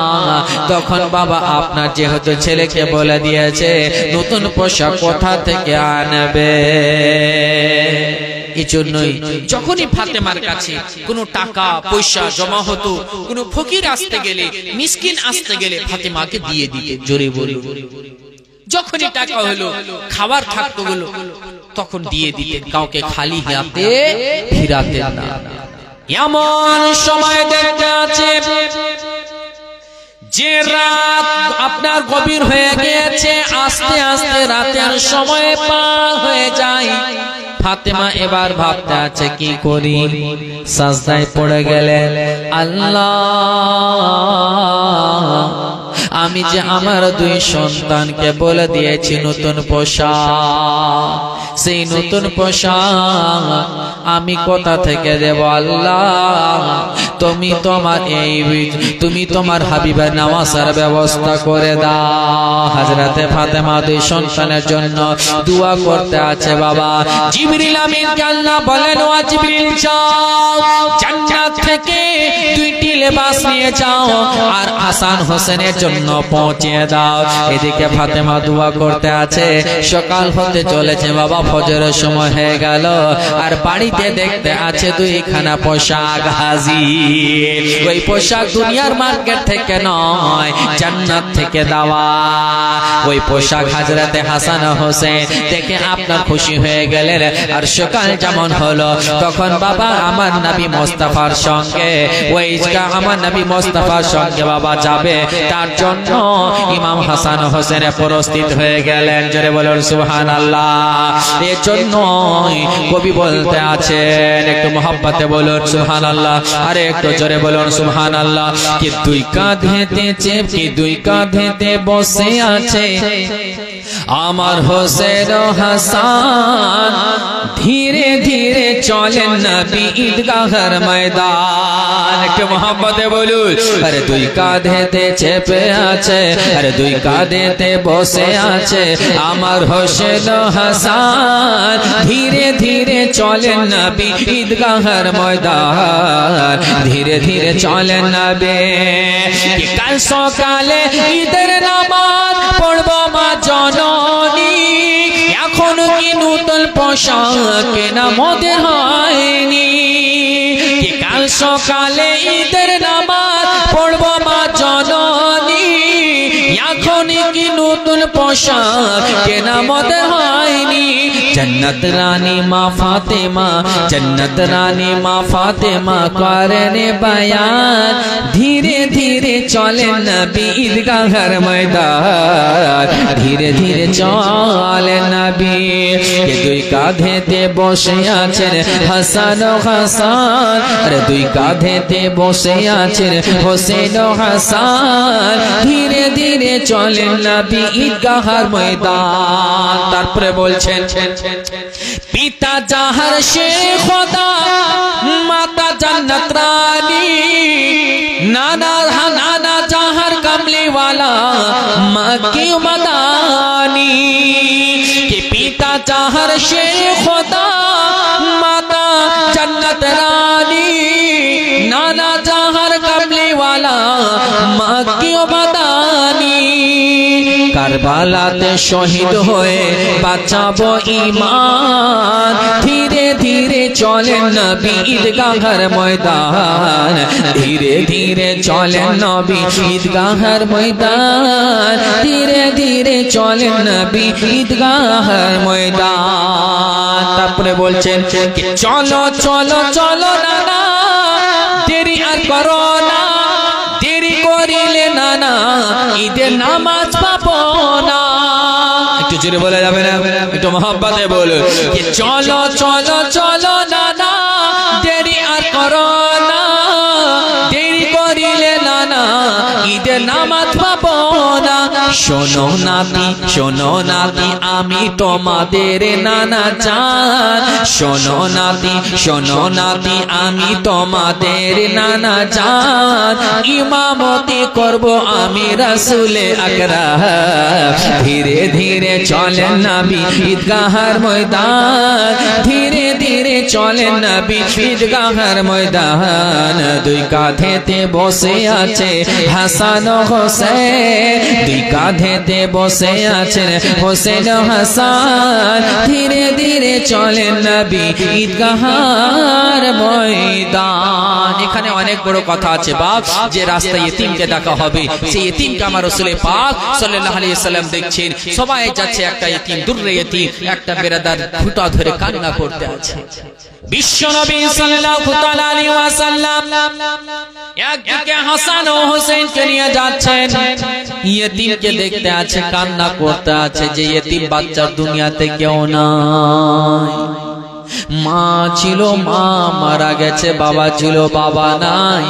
তখন বাবা আপনার যেহেতু ছেলেকে বলে দিয়েছে নতুন পোশাক কোথা থেকে আনবে, এই জন্যই যখনই ফাতেমার কাছে কোনো টাকা পয়সা জমা হতো, কোনো ফকির আসতে গেলে, মিসকিন আসতে গেলে ফাতেমাকে দিয়ে দিতে, জোরে বলি। যখনই টাকা হলো, খাবার থাকতো হলো, তখন দিয়ে দিতেন, কাউকে খালি হাতে ফিরাতেন না। এমন সময় দেখতে আছে যে রাত আপনার গভীর হয়ে গিয়েছে, আস্তে আস্তে রাতের সময় পার হয়ে যায়। ফাতেমা এবার ভাবতে আছে কি করি, সাজদায় পড়ে গেলেন, আল্লাহ, আমি যে আমার 2 সন্তানকে বলে দিয়েছি নতুন পোশাক, সেই নতুন পোশাক আমি কোথা থেকে দেব আল্লাহ? তুমি তোমার হাবিবের নামাজের ব্যবস্থা করে দাও। হযরতে ফাতেমা দুই সন্তানের জন্য দোয়া করতে আছে বাবা। জিবরিল আমিনকে আল্লাহ বলেন, ও জিবরিল যাও জান্নাত থেকে দুইটি লেবাস নিয়ে যাও আর হাসান হোসেনের জন্য পৌঁছে দাও। এদিকে ফাতেমা দোয়া করতে আছে। সকাল হতে চলেছে বাবা, ফজরের সময় হয়ে গেল আর বাড়িতে দেখতে আছে দুইখানা পোশাক হাজির। ওই পোশাক দুনিয়ার মার্কেট থেকে নয়, জান্নাত থেকে দেওয়া। ওই পোশাক হযরতে হাসান হোসেন দেখে আপনার খুশি হয়ে গেলেন। আর সকাল যেমন হলো তখন বাবা আমার নবী মুস্তাফার সঙ্গে আমার নবী মুস্তাফার সঙ্গে বাবা যাবে, তার জন্য ইমাম হাসান হোসেন প্রস্তুত হয়ে গেলেন। জোরে বলুন সুবহানাল্লাহ। এর জন্য কবি বলতে আছেন, একটু মহব্বতে বলুন সুবহানাল্লাহ, আরে একটু জোরে বলুন সুবহানাল্লাহ। কি দুই কাঁধেতে চেপে দুই কাঁধেতে বসে আছে আমার হোসেন ও হাসান, ধীরে ধীরে চলেন নবী ঈদগাহের ময়দান। একটু মহব্বতে বলুন, আরে দুই কাঁধেতে চেপে আছে, আরে দুই কাঁধেতে বসে আছে আমার হোসেন ও হাসান, ধীরে ধীরে চলেন নবী ঈদগাহের ময়দান, ধীরে ধীরে চলেন নবী। কাল সকালে ঈদের নামাজ পড়ব মা জননী, এখন কি নতুন পোশাক কেনা মোদের হয়নি। কাল সকালে ঈদের নামাজ পড়ব মা জননী, এখন কি নতুন পোশাক কেনা মোদের হয়নি। जन्नत रानी माँ फातिमा, जन्नत रानी माँ फातिमा करने बयान, धीरे धीरे चले नबी ईदगाहर मैदान, धीरे धीरे चले नबी। ये दुई काঁধেতে বসে আছেন হাসান ও হাসান, আরে দুই কাঁধেতে বসে আছেন হোসেন ও হাসান, ধীরে ধীরে চলেন নবী ঈদগাহর ময়দান। তারপরে বলছেন পিতা জাহার সে খোদা, মাতা জান্নাত রানী, নানা নানা জাহার কামলি वाला मक्की मदानी। कि पिता জাহার সে খোদা, माता जन्नत रानी, नाना জাহার কামলি वाला मक्की मदानी। কারবালাতে শহীদ হয়ে বাঁচাবো ঈমান, ধীরে ধীরে চলেন নবী ঈদগাহর ময়দান, ধীরে ধীরে চলেন নবী ঈদগাহর ময়দান, ধীরে ধীরে চলেন নবী ঈদগাহর ময়দান। তারপরে বলছেন চলো চলো চলো নানা, দেরি আর করো না, দেরি করিলে নানা ঈদের নামাজ পাবো না। একটু জোরে বলা যাবে না, একটু মহব্বতে বলো চলো চলো চলো নানা, দেরি আর করো না, দেরি করিলে নানা ঈদের নামাজ পাবো না। শোনো নাতি শোনো নাতি আমি তোমাদের নানা চান, শোনো নাতি শোনো নাতি আমি তোমাদের নানা চান, ইমামতি করব আমি রাসূলে আকরাম, ধীরে ধীরে চলেন নবী ঈদগাহর ময়দান, ধীরে ধীরে চলেন নবী ঈদগাহর ময়দান। দুই কাঁধেতে বসে আছে হাসান ও হোসেন, দুই কাঁধেতে বসে আছেন হোসেন ও হাসান, ধীরে ধীরে চলেন নবী ঈদগাহর ময়দান। এখানে অনেক বড় কথা আছে বাপ, যে রাস্তায় ইতিমকে দেখা হবে সেই ইতিমকে আমার রাসূল পাক সাল্লাল্লাহু আলাইহি ওয়াসাল্লাম দেখছেন, সবাই যাচ্ছে একটা ইতিম, দূরে ইতিম, একটা বেরাদার ঘুটা ধরে কান্না করতে আছে। বিশ্বনবী সাল্লাল্লাহু তাআলা আলাইহি ওয়াসাল্লাম একদিকে হাসান ও হোসেনকে নিয়ে যাচ্ছেন, ইতিমকে দেখতে আছে, কান্না করতে আছে যে ইতিম বাচ্চা দুনিয়াতে কেউ নাই। মা ছিল মা মারা গেছে, বাবা ছিল বাবা নাই,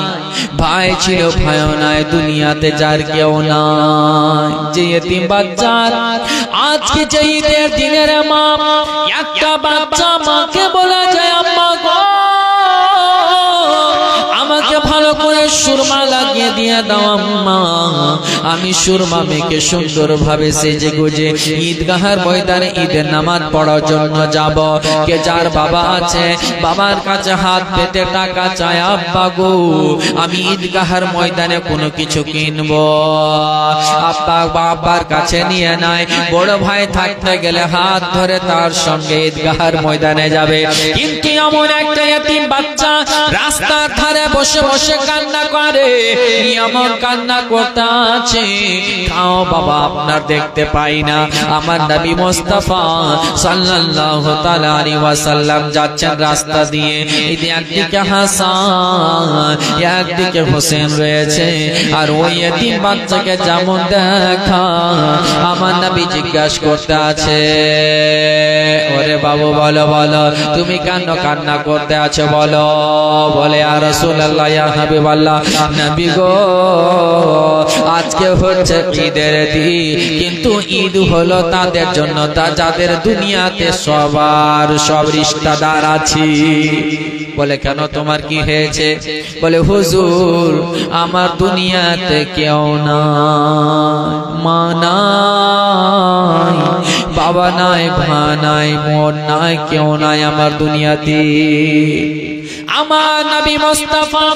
ভাই ছিল ভাইও নাই, দুনিয়াতে যার কেউ নাই। যে ইতিম বাচ্চা আজকে যে ঈদের দিনের মা, একটা বাচ্চা মাকে বলে যায় আম্মা গো আমাকে ভালো কপালে সুরমা লাগিয়ে দিয়ে দাও আম্মা, আমি সুরমা মেখে সুন্দরভাবে সেজে গুজে ঈদগাহের ময়দানে ঈদের নামাজ পড়ার জন্য যাব। কে যার বাবা আছে বাবার কাছে হাত পেতে টাকা চায়, আব্বা গো আমি ঈদগাহের ময়দানে কোনো কিছু কিনবো। আব্বা বাবার কাছে নিয়ে নাই, বড় ভাই থাকতে গেলে হাত ধরে তার সঙ্গে ঈদগাহের ময়দানে যাবে। কিন্তু এমন একটা এতিম বাচ্চা রাস্তার ধারে বসে বসে কান্না করে, এমন কান্না করতে আছে, খাও বাবা আপনার দেখতে পাই না। আমার নবী মুস্তাফা সাল্লাল্লাহু তাআলা আলাইহি ওয়াসাল্লাম যাচ্ছেন রাস্তা দিয়ে, একদিকে হাসান একদিকে হোসেন রয়েছে, আর ওই এতিম বাচ্চাকে যেমন দেখা আমার নবী জিজ্ঞাসা করতে আছে, ওরে বাবু বলো বলো তুমি কেন কান্না করতে আছো বলো। বলে ইয়া রাসূলুল্লাহ ইয়া হাবিবাল্লাহ, নবী গো আজকে হচ্ছে ঈদের দিন, কিন্তু ঈদ হলো তাদের জন্য যাদের দুনিয়াতে সবার সব রিশতেদার আছে। বলে কেন তোমার কি হয়েছে? বলে হুজুর আমার দুনিয়াতে কেউ নাই, মা নাই, বাবা নাই, ভা নাই, বোন নাই, কেউ নাই আমার দুনিয়াতে। আমার নবী মুস্তাফা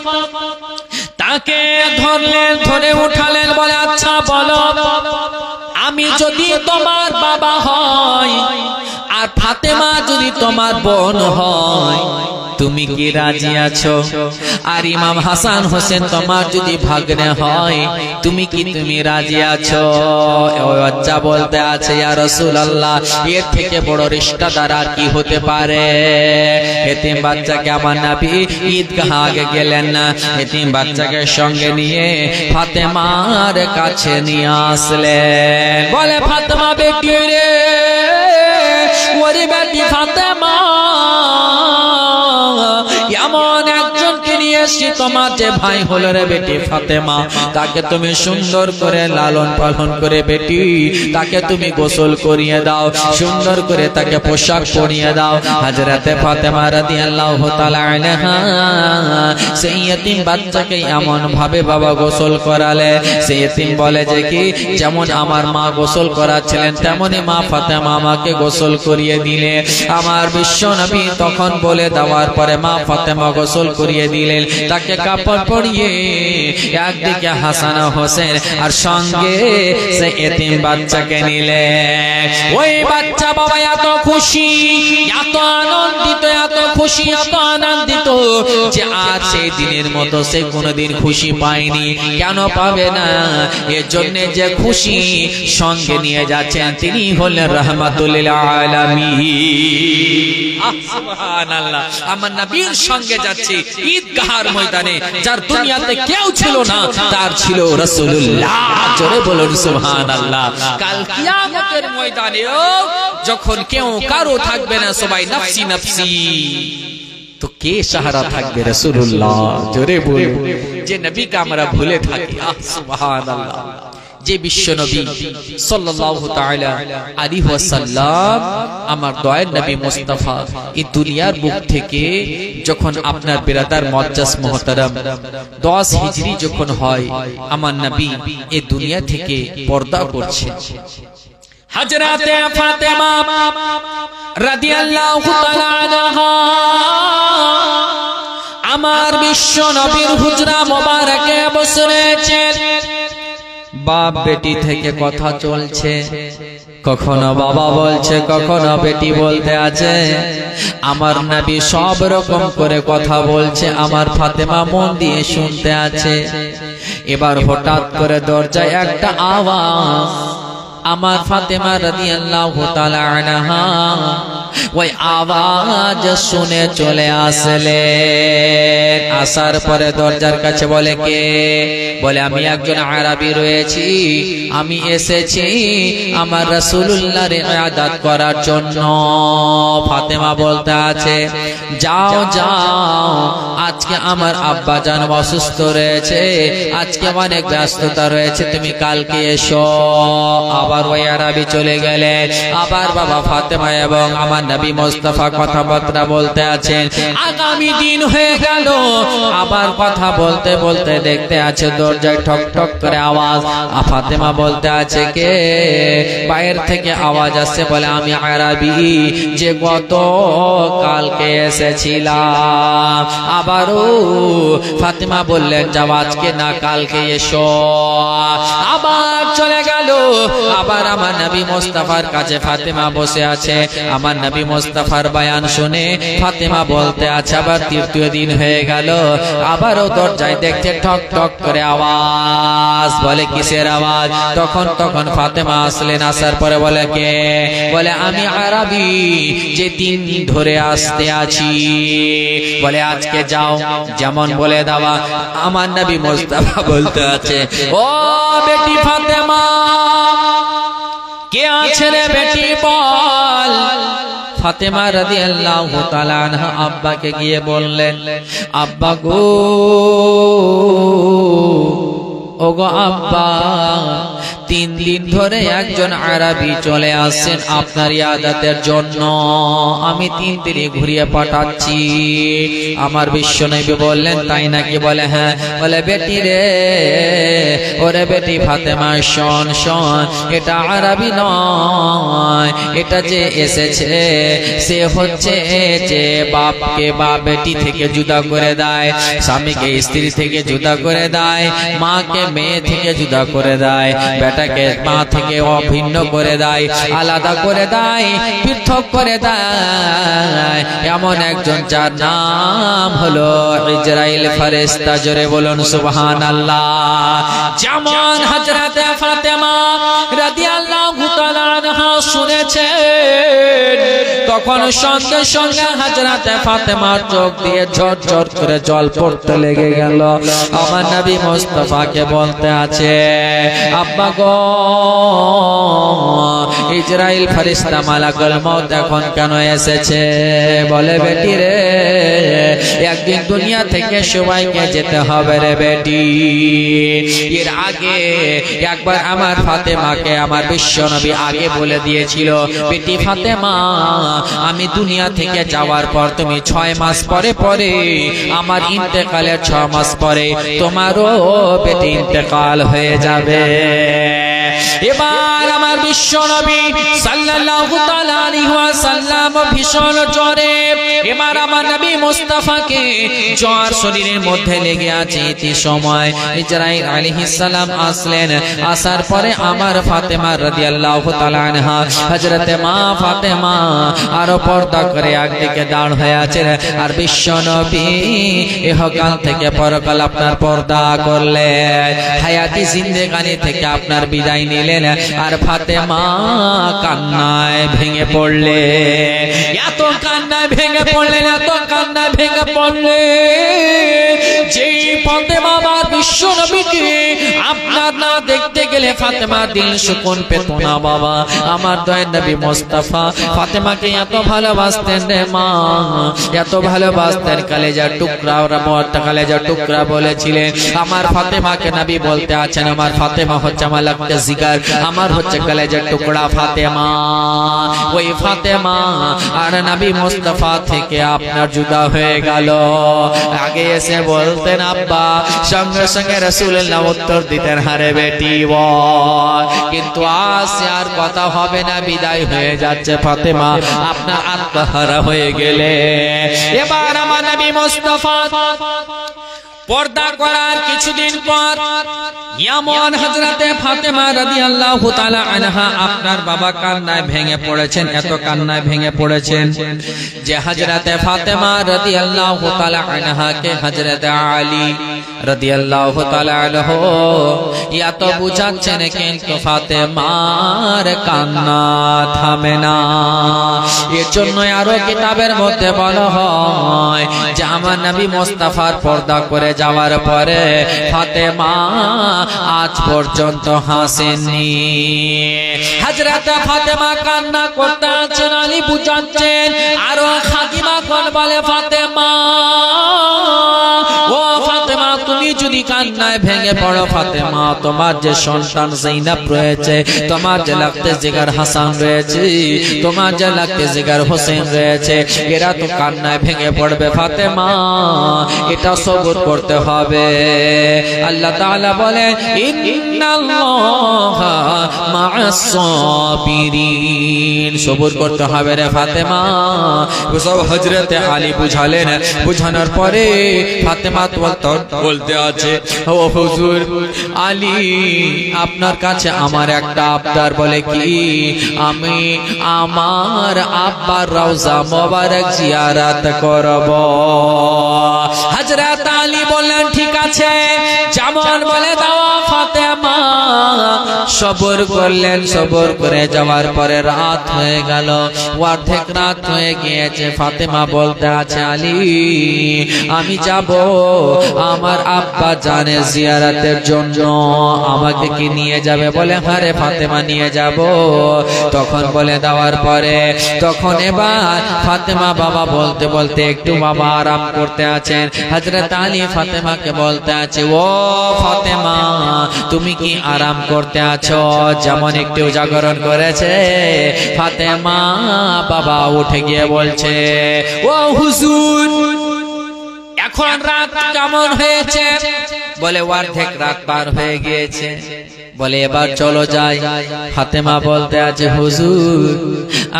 তাকে ধরলেন, ধরে উঠালেন, বলে আচ্ছা বলো আমি যদি তোমার বাবা হয় আর ফাতেমা যদি তোমার বোন হয় তুমি কি রাজি আছো? আর ইমাম হাসান হোসেন তোমার যদি ভাগ্নে হয় তুমি রাজি আছো? ওই বাচ্চা বলতে আছে ইয়া রাসূলুল্লাহ এর থেকে বড় রিশতেদার আর কি হতে পারে। এতিম বাচ্চাকে আমার নবী ঈদগাহ আগে গেলেন না, এতিম বাচ্চাকে সঙ্গে নিয়ে ফাতেমার কাছে নিয়ে আসলেন। বলে ফাতেমা বেটি রে, ওরে বেটি ফাতেমা এমন একজনকে নিয়ে এসেছি তোমার যে ভাই হলো রে বেটি ফাতেমা, তাকে তুমি সুন্দর করে লালন পালন করে বেটি তাকে তুমি গোসল করিয়ে দাও, সুন্দর করে তাকে পোশাক পরিয়ে দাও। হযরতে ফাতেমা রাদিয়াল্লাহু তাআলা আনহা সেই এতিম বাচ্চাকে এমন ভাবে বাবা গোসল করালে, সেই এতিম বলে যে কি যেমন আমার মা গোসল করাচ্ছিলেন তেমনি মা ফাতেমা আমাকে গোসল করিয়ে দিলে। আমার বিশ্ব নবী তখন বলে দেওয়ার পরে মা ফাতেমা গোসল করিয়ে দিলেন, তাকে কাপড় পরিয়ে একদিকে হাসান হোসেন আর সঙ্গে সে এতিম বাচ্চাকে নিলে। ওই বাচ্চা বাবা এত খুশি, এত আনন্দিত, এত খুশি, এত আনন্দিত যে আজ সেই দিনের মতো সে কোনোদিন খুশি পায়নি। কেন পাবে না? এর জন্য যে খুশি সঙ্গে নিয়ে যাচ্ছেন তিনি হলেন রাহমাতুল লিল আলামিন। সুবহানাল্লাহ, আমার নবীর সঙ্গে যাচ্ছে ঈদগাহর ময়দানে, যার দুনিয়াতে কেউ ছিল না তার ছিল রাসূলুল্লাহ। জোরে বলুন সুবহানাল্লাহ। কাল কিয়ামতের ময়দানেও যখন কেউ কারো থাকবে না, সবাই নফসি নফসি, তো কে সাহারা থাকবে? রাসূলুল্লাহ। জোরে বলুন। যে নবীকে আমরা ভুলে থাকি, সুবহানাল্লাহ, যে বিশ্ব নবী সাল্লাল্লাহু তাআলা আলাইহি ওয়াসাল্লাম আমার দয়ার নবী মুস্তাফা এই দুনিয়ার বুক থেকে যখন আপনার বিরাদার মুআজ্জাজ মুহতারাম 10 হিজরি যখন হয় আমার নবী এই দুনিয়া থেকে পর্দা করছে। হযরতে ফাতেমা রাদিয়াল্লাহু তাআলা আনহা আমার বিশ্ব নবীর হুজরা মোবারকে বসে রয়েছেন। বাপ বেটি থেকে কথা চলছে, কখনো বাবা বলছে, কখনো বেটি বলতে আছে। আমার নবী সব রকম করে কথা বলছে, আমার ফাতেমা মন দিয়ে শুনতে আছে। এবার হঠাৎ করে দরজায় একটা আওয়াজ, আমার ফাতেমা রাদিয়াল্লাহু তাআলা আনহা ওই আওয়াজ শুনে চলে আসলেন। আসার পরে দরজার কাছে বলে কে? বলে আমি একজন আরবি রয়েছি, আমি এসেছি আমার রাসূলুল্লাহর ইবাদত করার জন্য। ফাতেমা বলতে আছে যাও যাও, আজকে আমার আব্বা জান অসুস্থ রয়েছে, আজকে অনেক ব্যস্ততা রয়েছে, তুমি কালকে এসো। আবার আবার ওই আরবি চলে গেলেন। আবার বাবা ফাতেমা এবং আমার নবী মুস্তাফা কথাবার্তা বলতে আছেন। আগামী দিন হয়ে গেল, আবার কথা বলতে বলতে দেখতে আছে দরজায় ঠক ঠক করে আওয়াজ। ফাতেমা বলতে আছে, কে? বাইরে থেকে আওয়াজ আসছে, বলে আমি আরবি যে গত কালকে এসেছিলাম। আবারও ফাতেমা বললেন, যাও আজকে না কালকে এসো। আবার চলে গেল। আবার আমার নবী মুস্তাফার কাছে ফাতেমা বসে আছে। আমার নবী মুস্তাফার বয়ান শুনে ফাতেমা বলতে আছে, আবার তৃতীয় দিন হয়ে গেল, আবারও দরজায় দেখছে ঠক ঠক করে আওয়াজ। বলে কিসের আওয়াজ? তখন ফাতেমা আসলেন। আসার পরে বলে, কে? বলে আমি আরবি যে 3 দিন ধরে আসতে আছি। বলে আজকে যাও, যেমন বলে দেওয়া। আমার নবী মুস্তাফা বলতে আছে, ও বেটি ফাতেমা, কে আছে রে বেটি বল। ফাতেমা রাদিয়াল্লাহু তাআলা আনহা আব্বাকে গিয়ে বললেন, আব্বা গো, ওগো আব্বা, 3 দিন ধরে একজন আরবি চলে আসছেন আপনার ইবাদতের জন্য। আমি 3 দিনে ঘুরিয়ে পাঠাচ্ছি। আমার বিশ্বনবী বললেন, তাই নাকি? বলে হ্যাঁ। বলে বেটি রে, ওরে বেটি ফাতেমা, শোন শোন, এটা আরবি নয়, এটা যে এসেছে সে হচ্ছে যে বাপকে বাপ বেটি থেকে জুদা করে দেয়, স্বামীকে স্ত্রী থেকে জুদা করে দেয়, মাকে মেয়ে থেকে জুদা করে দেয়, বেটাকে মা থেকে অভিন্ন করে দেয়, আলাদা করে দেয়, পৃথক করে দেয়, এমন একজন যার নাম হলো ইজরাইল ফেরেশতা। জোরে বলুন সুবহানাল্লাহ। যেমন হযরত ফাতেমা রাদিয়াল্লাহু তাআলা আনহা শুনেছেন, তখন সঙ্গে সঙ্গে হযরত ফাতেমার চোখ দিয়ে ঝরঝর করে জল পড়তে লেগে গেল। আমার নবী মুস্তাফাকে বলতে আছে, আব্বা গো, ইজরাইল ফেরেশতা মালাকুল মউত এখন কেন এসেছে? বলে বেটি রে, একদিন দুনিয়া থেকে সবাইকে যেতে হবে রে বেটি। এর আগে একবার আমার ফাতেমাকে আমার বিশ্বনবী আগে বলে দিয়েছিল, বেটি ফাতেমা, আমি দুনিয়া থেকে যাওয়ার পর তুমি 6 মাস পরে পরে, আমার ইন্তেকালের 6 মাস পরে তোমারও বেটি ইন্তেকাল হয়ে যাবে। এবার আমার বিশ্বনবী সাল্লাল্লাহু তাআলা আলাইহি ওয়াসাল্লাম ভীষণ জ্বরে। এবার আমার নবী মুস্তাফাকে জ্বর শরীরের মধ্যে লেগে আছে। এই সময় ইজরাইল আলাইহিস সালাম আসলেন। আসার পরে আমার ফাতেমা রাদিয়াল্লাহু তাআলা আনহা, হযরতে মা ফাতেমা আরো পর্দা করে একদিকে দাঁড় হয়ে আছে। আর বিশ্বনবী ইহকাল থেকে পরকাল আপনার পর্দা করলেন, হায়াতি জিন্দেগানি থেকে আপনার বিদায় নিলেন। আর ফাতেমা কান্নায় ভেঙে পড়লে, এত কান্নায় ভেঙে পড়লেন, এত কান্নায় ভেঙে পড়লে, যে ফাতেমা আমার বিশ্বনবীকে আপনার না দেখতে গেলে ফাতেমা দিল সুকুন পেত না। বাবা আমার দয়ার নবী মুস্তাফা ফাতেমাকে এত ভালোবাসতেন রে মা, এত ভালোবাসতেন, কলেজার টুকরা, ওরা মোটা কলেজার টুকরা বলেছিলেন। আমার ফাতেমাকে নবী বলতে আছেন, আমার ফাতেমা হচ্ছে আমার লাগতে জিগার, আমার হচ্ছে কলেজার টুকরা ফাতেমা। ওই ফাতেমা আর নবী মুস্তাফা থেকে আপনার জুদা হয়ে গেল। আগে এসে বলতেন আব্বা, সঙ্গে সঙ্গে রাসূলুল্লাহ উত্তর দিতেন, হারে বেটি বল। কিন্তু আজ আর কথা হবে না, বিদায় হয়ে যাচ্ছে ফাতেমা, আপনার আত্মহারা হয়ে গেলে। এবার আমার নবী মুস্তাফা পর্দা করার কিছুদিন পর এমন হযরতে ফাতেমা রাদিয়াল্লাহু তাআলা আনহা আপনার বাবা কান্নায় ভেঙে পড়েছেন, এত কান্নায় ভেঙে পড়েছেন যে হযরতে ফাতেমা রাদিয়াল্লাহু তাআলা আনহাকে হযরতে আলী রাদিয়াল্লাহু তাআলা আনহু এত বুঝাচ্ছেন, কিন্তু ফাতেমার কান্না থামে না। এর জন্য আরো কিতাবের মধ্যে বলা হয় যে আমার নবী মুস্তাফার পর্দা করে যাওয়ার পরে ফাতেমা আজ পর্যন্ত হাসেননি। হযরত ফাতেমা কান্না করতে আছেন, আলী বুঝাচ্ছেন, আরো খাদিমা কোন বলে, ফাতেমা ও ফাতেমা, তুমি যদি কান্নায় কান্নায় ভেঙে পড়ো ফাতেমা, তোমার যে সন্তান যায়েনব রয়েছে, তোমার যে লাখতে জিগার হাসান রয়েছে, তোমার যে লাখতে জিগার হোসেন রয়েছে, এরা তো কান্নায় ভেঙে পড়বে ফাতেমা, এটা সবর করতে হবে। আল্লাহ তাআলা বলেন ইন্নাল্লাহা মা'আস সাবিরিন, সবর করতে হবে রে ফাতেমা। সব হযরত আলী বুঝালেন, বুঝানোর পরে ফাতেমা বলতে আছে, ও হুজুর আলী, আপনার কাছে আমার একটা আবদার। বলে কি? আমি আমার আব্বার রওজা মোবারক জিয়ারত করব। হযরত আলী বললেন ঠিক আছে, যেমন বলে দাও ফাতেমা। সবর করলেন, সবর করে যাওয়ার পরে রাত হয়ে গেল, অর্ধেক রাত হয়ে গিয়েছে। ফাতেমা বলতে আছে আলী, আমি যাব আমার আব্বা জানে জিয়ারতের জন্য, আমাকে কি নিয়ে যাবে? বলে হ্যাঁ রে ফাতেমা নিয়ে যাব। তখন বলে দেওয়ার পরে তখন এবার ফাতেমা বাবা বলতে বলতে একটু বাবা আরাম করতে আছেন। হযরত আলী ফাতেমাকে বলতে আছে, ও ফাতেমা, তুমি কি আরাম করতে আছো? যেমন একটু জাগরণ করেছে। ফাতেমা বাবা উঠে গিয়ে বলছে, ও হুজুর, এখন রাত কেমন হয়েছে? বলে অর্ধেক রাত পার হয়ে গিয়েছে। বলে এবার চলো যাই। ফাতেমা বলতে আছে, হুজুর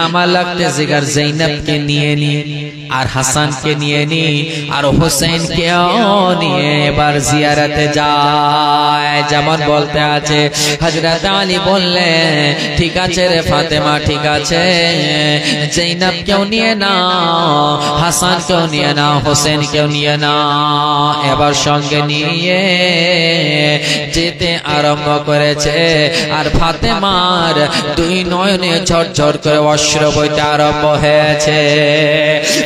আমার লাগতে জিগার যায়েনবকে নিয়ে নি, আর হাসানকে নিয়ে নি, আর হোসেনকেও নিয়ে এবার জিয়ারতে যায়। যেমন বলতে আছে। হযরত আলী বললেন ঠিক আছে রে ফাতেমা, ঠিক আছে, যায়েনবকেও নিয়ে নাও, হাসানকেও নিয়ে নাও, হোসেনকেও নিয়ে নাও। এবার সঙ্গে নিয়ে যেতে আরম্ভ করেছে। আর ফাতেমার দুই নয়নে ঝরঝর করে অশ্রু বইতে আরম্ভ হয়েছে।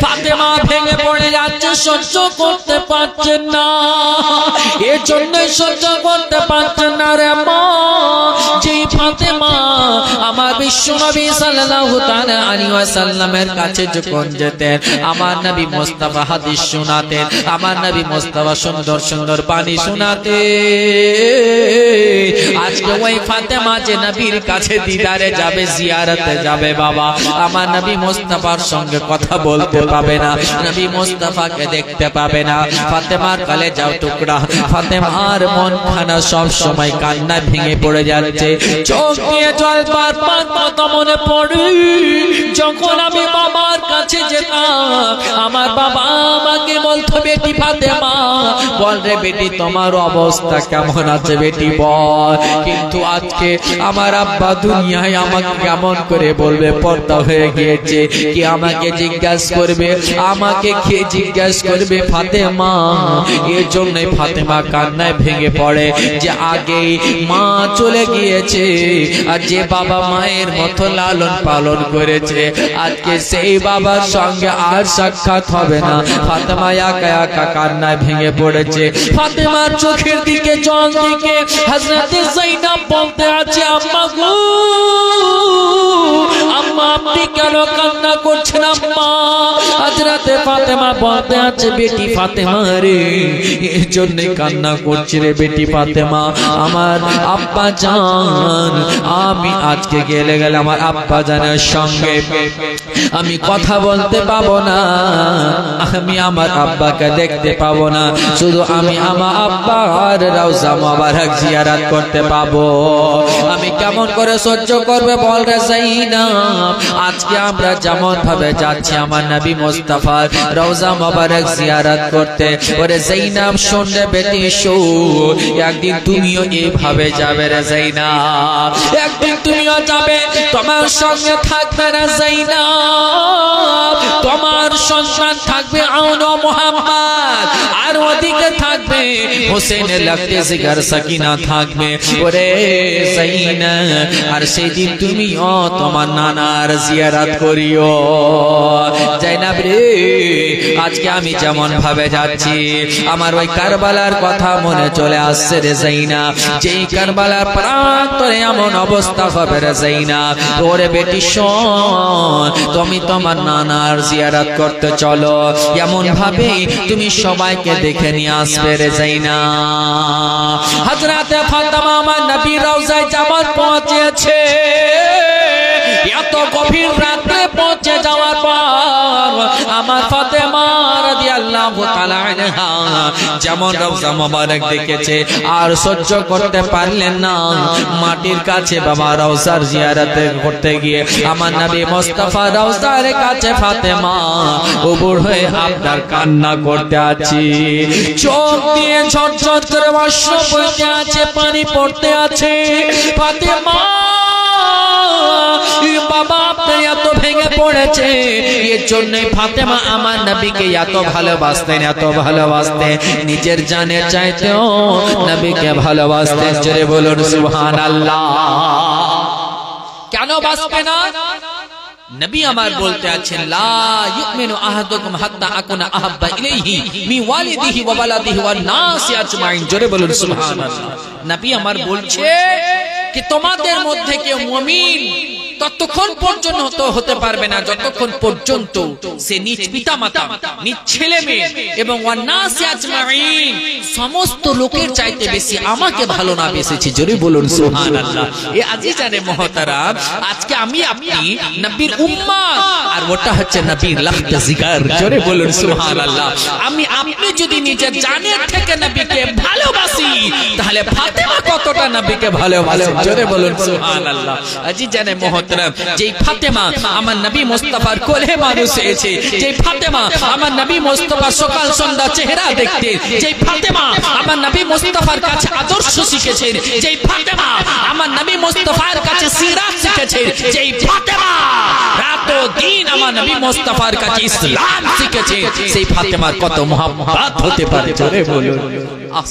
ফাতেমা ভেঙে পড়ে যাচ্ছে, সহ্য করতে পারছেন না, এর জন্য সহ্য করতে পারছেন না রে মা। যে ফাতেমা আমার বিশ্বনবী সাল্লাল্লাহু তাআলা আলাইহি ওয়াসাল্লামের কাছে যখন যেতেন, আমার নবী মুস্তাফা হাদিস শোনাতেন, আমার নবী মুস্তাফা সুন্দর সুন্দর বাণী শোনাতেন। আজকে ওই ফাতেমা যে নবীর কাছে দিদারে যাবে, জিয়ারতে যাবে, বাবা আমার নবী মুস্তাফার সঙ্গে কথা বলতে পাবে না, নবী মুস্তাফাকে দেখতে পাবে না। ফাতেমার কলেজাও টুকরা, ফাতেমার মনখানা সব সময় কান্নায় ভেঙে পড়ে যাচ্ছে, চোখ দিয়ে জল বারবার কথা মনে পড়ে। যখন আমি বাবার কাছে যেতাম, আমার বাবা আমাকে বলতো, বেটি ফাতেমা বল রে বেটি, তোমার অবস্থা কেমন আছে বেটি বল। কিন্তু আজকে আমার আব্বা দুনিয়ায় আমাকে কেমন করে বলবে? পর্দা হয়ে গিয়েছে, কি আমাকে জিজ্ঞাসা করবে, আমাকে কে জিজ্ঞাসা করবে ফাতেমা? এর জন্যই ফাতেমা কান্নায় ভেঙে পড়ে যে আগেই মা চলে গিয়েছে, আর যে বাবা মায়ের মতো লালন পালন করেছে, আজকে সেই বাবার সঙ্গে আর সাক্ষাৎ হবে না। ফাতেমা একা একা কান্নায় ভেঙে পড়েছে। ফাতেমার চোখের দিকে জল দিকে হযরত যায়েনব বলতে আছে, আম্মা গো, আম্মা আপনি কেন কান্না করছেন আম্মা? হযরত ফাতেমা বলতে আছে, বেটি ফাতেমা রে, এর জন্য কান্না করছি রে বেটি ফাতেমা, আমার আব্বা জান, আমি আজকে গেলে আমার আব্বা জানের সঙ্গে আমি কথা বলতে পাবো না, আমি আমার আব্বাকে দেখতে পাবো না, শুধু আমি আমার আব্বার রওজা মোবারক জিয়ারত করতে পাবো। আমি কেমন করে সহ্য করবে বল রে যায়েনব? আজকে আমরা যেমন ভাবে যাচ্ছি আমার নবী মুস্তাফার রওজা মোবারক জিয়ারত করতে, ওরে যায়েনব শোন রে বেটি শোন, একদিন তুমিও এইভাবে যাবে রে যায়েনব, একদিন তুমিও যাবে, তোমার সঙ্গে থাকবে রে যায়েনব, তোমার সন্তান থাকবে আউন ও মুহাম্মদ, আর ওদিকে থাকবে হোসেনের লাগতে জিগার সাকিনা থাকবে, ওরে যায়েনব, আর সেদিন তুমিও তোমার নানার জিয়ারত করিও। যায়েনব রে, আজকে আমি যেমন ভাবে যাচ্ছি, আমার ওই কারবালার কথা মনে চলে আসছে রে যায়েনব, যেই কারবালার প্রান্তরে এমন অবস্থা হবে রে যায়েনব, ওরে বেটি শোন, তুমি তোমার নানার জিয়ারত করতে চলো, এমন ভাবে তুমি সবাইকে দেখে নিয়ে আসবে রে যাইনাব। হযরতে ফাতেমা আমার নবী রওজায় যাবার পৌঁছেছে, এত গভীর রাতে পৌঁছে যাওয়ার পর আমার ফাতেমা রাদিয়াল্লাহু তাআলা আনহা যেমন রওজা মোবারক দেখেছে আর সহ্য করতে পারলেন না, মাটির কাছে বাবা রওজার জিয়ারত করতে গিয়ে আমার নবী মুস্তাফা রওজার কাছে ফাতেমা উবুর হয়ে আপনার কান্না করতে আছে, চোখ দিয়ে ঝরঝর করে অশ্রু বইতে আছে, পানি পড়তে আছে। ফাতেমা বাবা আপনি এত ভেঙে পড়েছে, এর জন্য ফাতেমা আমার নবীকে এত ভালোবাসতেন, এত ভালোবাসতেন, নিজের জানের চাইতেও নবীকে ভালোবাসতেন। জোরে বলুন সুবহানাল্লাহ। কেন বাসবে না? নবী আমার বলতে আছেন, লা ইউমিনু আহাদুকুম হাত্তা আকুনা আহাব্বা ইলাইহি মিন ওয়ালিদিহি ওয়া ওয়ালাদিহি ওয়ান নাসি আজমাইন। জোরে বলুন সুবহানাল্লাহ। নবী আমার বলছে কি তোমাদের মধ্যে কেউ মুমিন ততক্ষণ পর্যন্ত হতে পারবে না যতক্ষণ পর্যন্ত সে নিজ পিতা মাতা, নিজ ছেলে মেয়ে এবং ওয়ান্নাসি আজমাইন সমস্ত লোকের চাইতে বেশি আমাকে ভালো না বেসেছে। জোরে বলুন সুবহানাল্লাহ। এ আজিজানে মুহতারাম, আজকে আমি আপনি নবীর উম্মত আর ওটা হচ্ছে নবীর লাখত জিগার। জোরে বলুন সুবহানাল্লাহ। আমি আপনি যদি নিজের জানের থেকে নবীকে ভালোবাসি তাহলে ফাতেমা কতটা নবীকে ভালোবাসে। জোরে বলুন সুবহানাল্লাহ। আজিজানে মুহতারাম, যেই ফাতেমা আমার নবী মুস্তাফার কোলে মানুষ হয়েছে, যেই ফাতেমা আমার নবী মুস্তাফা সকাল সন্ধ্যা চেহারা দেখতে, যেই ফাতেমা আমার নবী মুস্তাফার কাছে আদর্শ শিখেছে, যেই ফাতেমা আমার নবী মুস্তাফার কাছে সিরাত শিখেছে, যেই ফাতেমা রাত ও দিন আমার নবী মুস্তাফার কাছে ইসলাম শিখেছে, সেই ফাতেমার কত মহব্বত হতে পারে। জোরে বলুন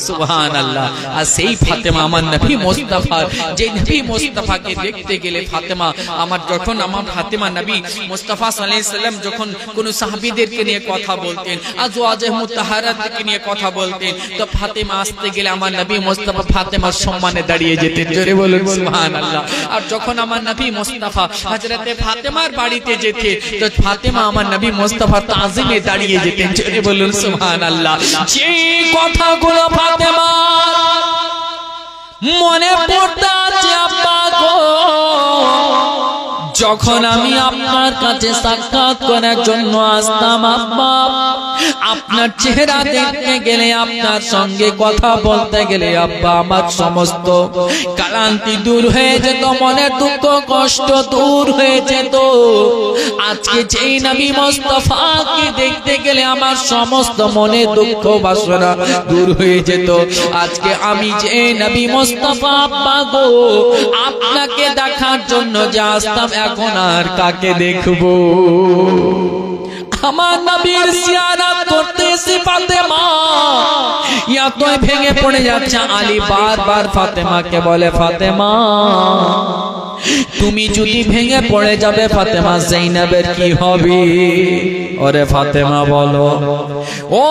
সুবহানাল্লাহ। আর সেই ফাতেমা আমার নবী মুস্তাফা, যে নবী মুস্তাফাকে দেখতে গেলে ফাতেমা আমার যখন আমার ফাতেমা নবী মুস্তাফা সাল্লাল্লাহু আলাইহি সাল্লাম যখন কোন সাহাবীদেরকে নিয়ে কথা বলতেন, আজওয়াজে মুতাহারাতকে নিয়ে কথা বলতেন, তো ফাতেমা আসতে গেলে আমার নবী মুস্তাফা ফাতেমার সম্মানে দাঁড়িয়ে যেতেন। জোরে বলুন সুবহানাল্লাহ। আর যখন আমার নবী মুস্তাফা হযরতে ফাতেমার বাড়িতে যেতে, তো ফাতেমা আমার নবী মুস্তাফার তাজিমে দাঁড়িয়ে যেতেন। জোরে বলুন সুবহানাল্লাহ। যে কথাগুলো ফাতেমা মনে পড়তে আছে আব্বা গো, যখন আমি আপনার কাছে সাক্ষাৎ করার জন্য আসতাম আব্বা, আপনার চেহারা দেখতে গেলে, আপনার সঙ্গে কথা বলতে গেলে আব্বা আমার সমস্ত ক্লান্তি দূর হয়ে যেত, মনের দুঃখ কষ্ট দূর হয়ে যেত। আজকে যেই নবী মুস্তাফাকে দেখতে গেলে আমার সমস্ত মনের দুঃখ বাসনা দূর হয়ে যেত। আজকে আমি যে নবী মুস্তাফা আব্বা গো আপনাকে দেখার জন্য যে আসতাম, এখন আর কাকে দেখবো? আমার নবীর জিয়ারত করতে এসে ফাতেমা এতই ভেঙে পড়ে যাচ্ছে। আলী বারবার ফাতেমাকে বলে, ফাতেমা তুমি যদি ভেঙে পড়ে যাবে ফাতেমা যায়েনবের কি হবে? ওরে ফাতেমা বলো, ও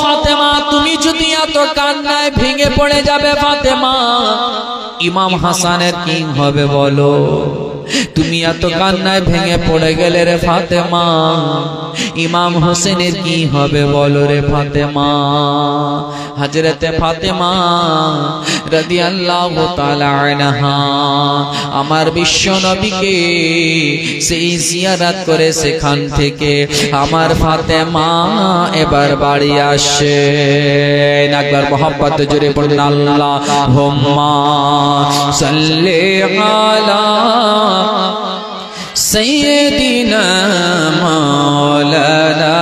ফাতেমা তুমি যদি এত কান্নায় ভেঙে পড়ে যাবে ফাতেমা, ইমাম হাসানের কি হবে বলো? তুমি এত কান্নায় ভেঙে পড়ে গেলে রে ফাতেমা, ইমাম হোসেনের কি হবে বলো রে ফাতেমা? হযরতে ফাতেমা রাদিয়াল্লাহু তাআলা আনহা আমার বিশ্ব নবীকে সেই জিয়ারত করে সেখান থেকে আমার ফাতেমা এবার বাড়ি আসে। একবার মোহাম্মত জোরে পড়ুন, আল্লাহুম্মা সাল্লি আলা سيدنا مولانا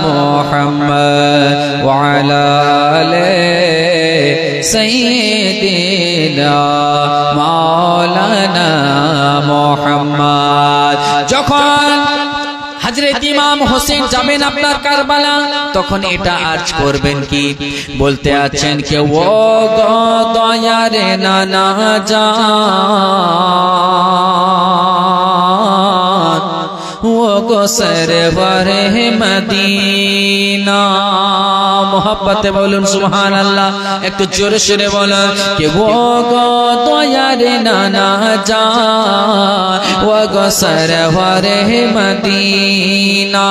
محمد وعلى آل سيدنا مولانا محمد। যখন হযরত ইমাম হোসেন যাবেন আপনার কারবালা, তখন এটা আরজ করবেন কি? বলতে আছেন কে ও গো দয়ারে নানা জান, ও গো সরওয়ারে মদিনা। মোহাব্বতে বলুন সুবহানাল্লাহ। একটু জোরে সোরে বলুন কে ও গো দয়ারে নানা জান, ও গো সরওয়ারে মদিনা,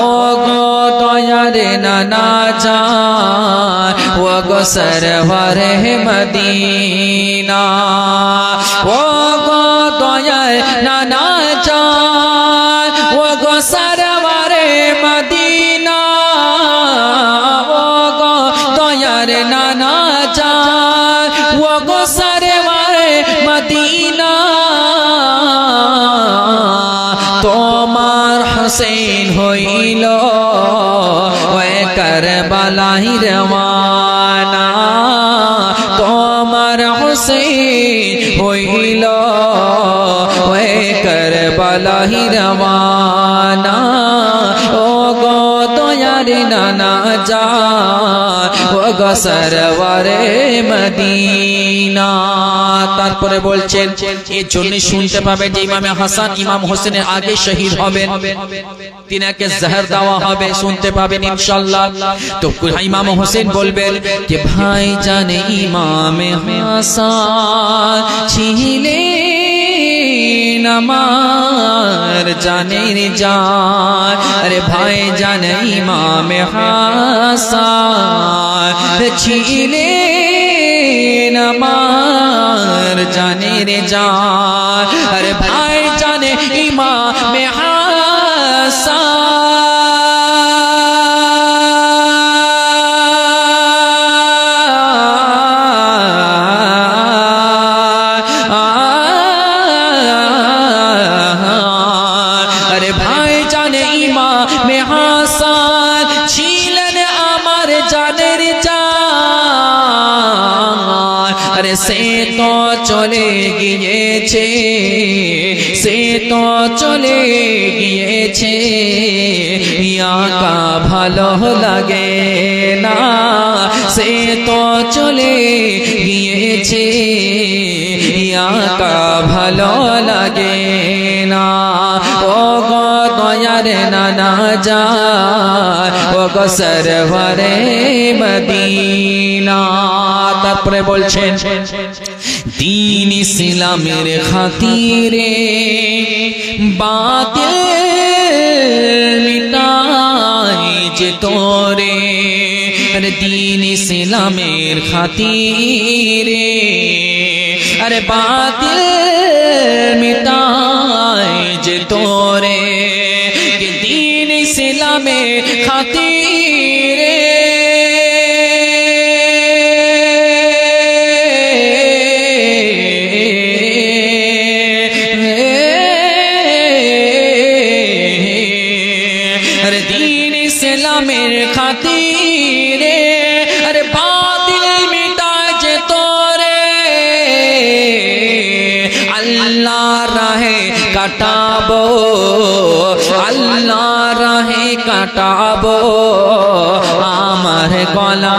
ও গো দয়ারে নানা জান, वो गो सरवरे मदीना वो गो दयार नाना जान वो गो सरवरे मदीना वो गो दयार नाना जान वो गो सरवरे मदीना তোমার হুসেন হইল ওই কারবালাই রওয়ানা তোমার হুসেন হইল ওই কারবালাই রওয়ানা ও গো দয়ার নানা জান ও গো সরওয়ারে মদিনা তারপরে বলছেন এই জন্য শুনতে পাবে যে ইমামে হাসান ইমাম হোসেনের আগে শহীদ হবেন তিনাকে জহর দেওয়া হবে শুনতে পাবেন ইনশাআল্লাহ তো ইমাম হোসেন বলবেন যে ভাই জানে ইমামে হাসান ছিলেন আমার জানের জান আরে ভাই জানে ইমামে হাসান ছিলেন আমার জানের জান আরে ভাই জানে ইমামে হাসান আরে ভাই জানে ইমামে হাসান ছিলেন আমার জানের জান আরে সে তো চলে গিয়েছে সে তো চলে গিয়েছে ইয়াকা ভালো লাগে না সে তো চলে গিয়েছে ইয়াকা ভালো লাগে না ও গো দয়ার নানা জান ও গো সরওয়ারে মদিনা তারপরে বলছেন दीन इस्लामेर खातिरे बातिल मिटाई जे तोरे अरे दीन इस्लामेर खातिरे अरे बातिल मिटाई जे तोरे दीन इस्लामेर खातिरे मेरे खातिरे अरे बातिल मिटा जे तोरे अल्लाह राहे काटाबो अल्लाह राहे काटाबो आमार गला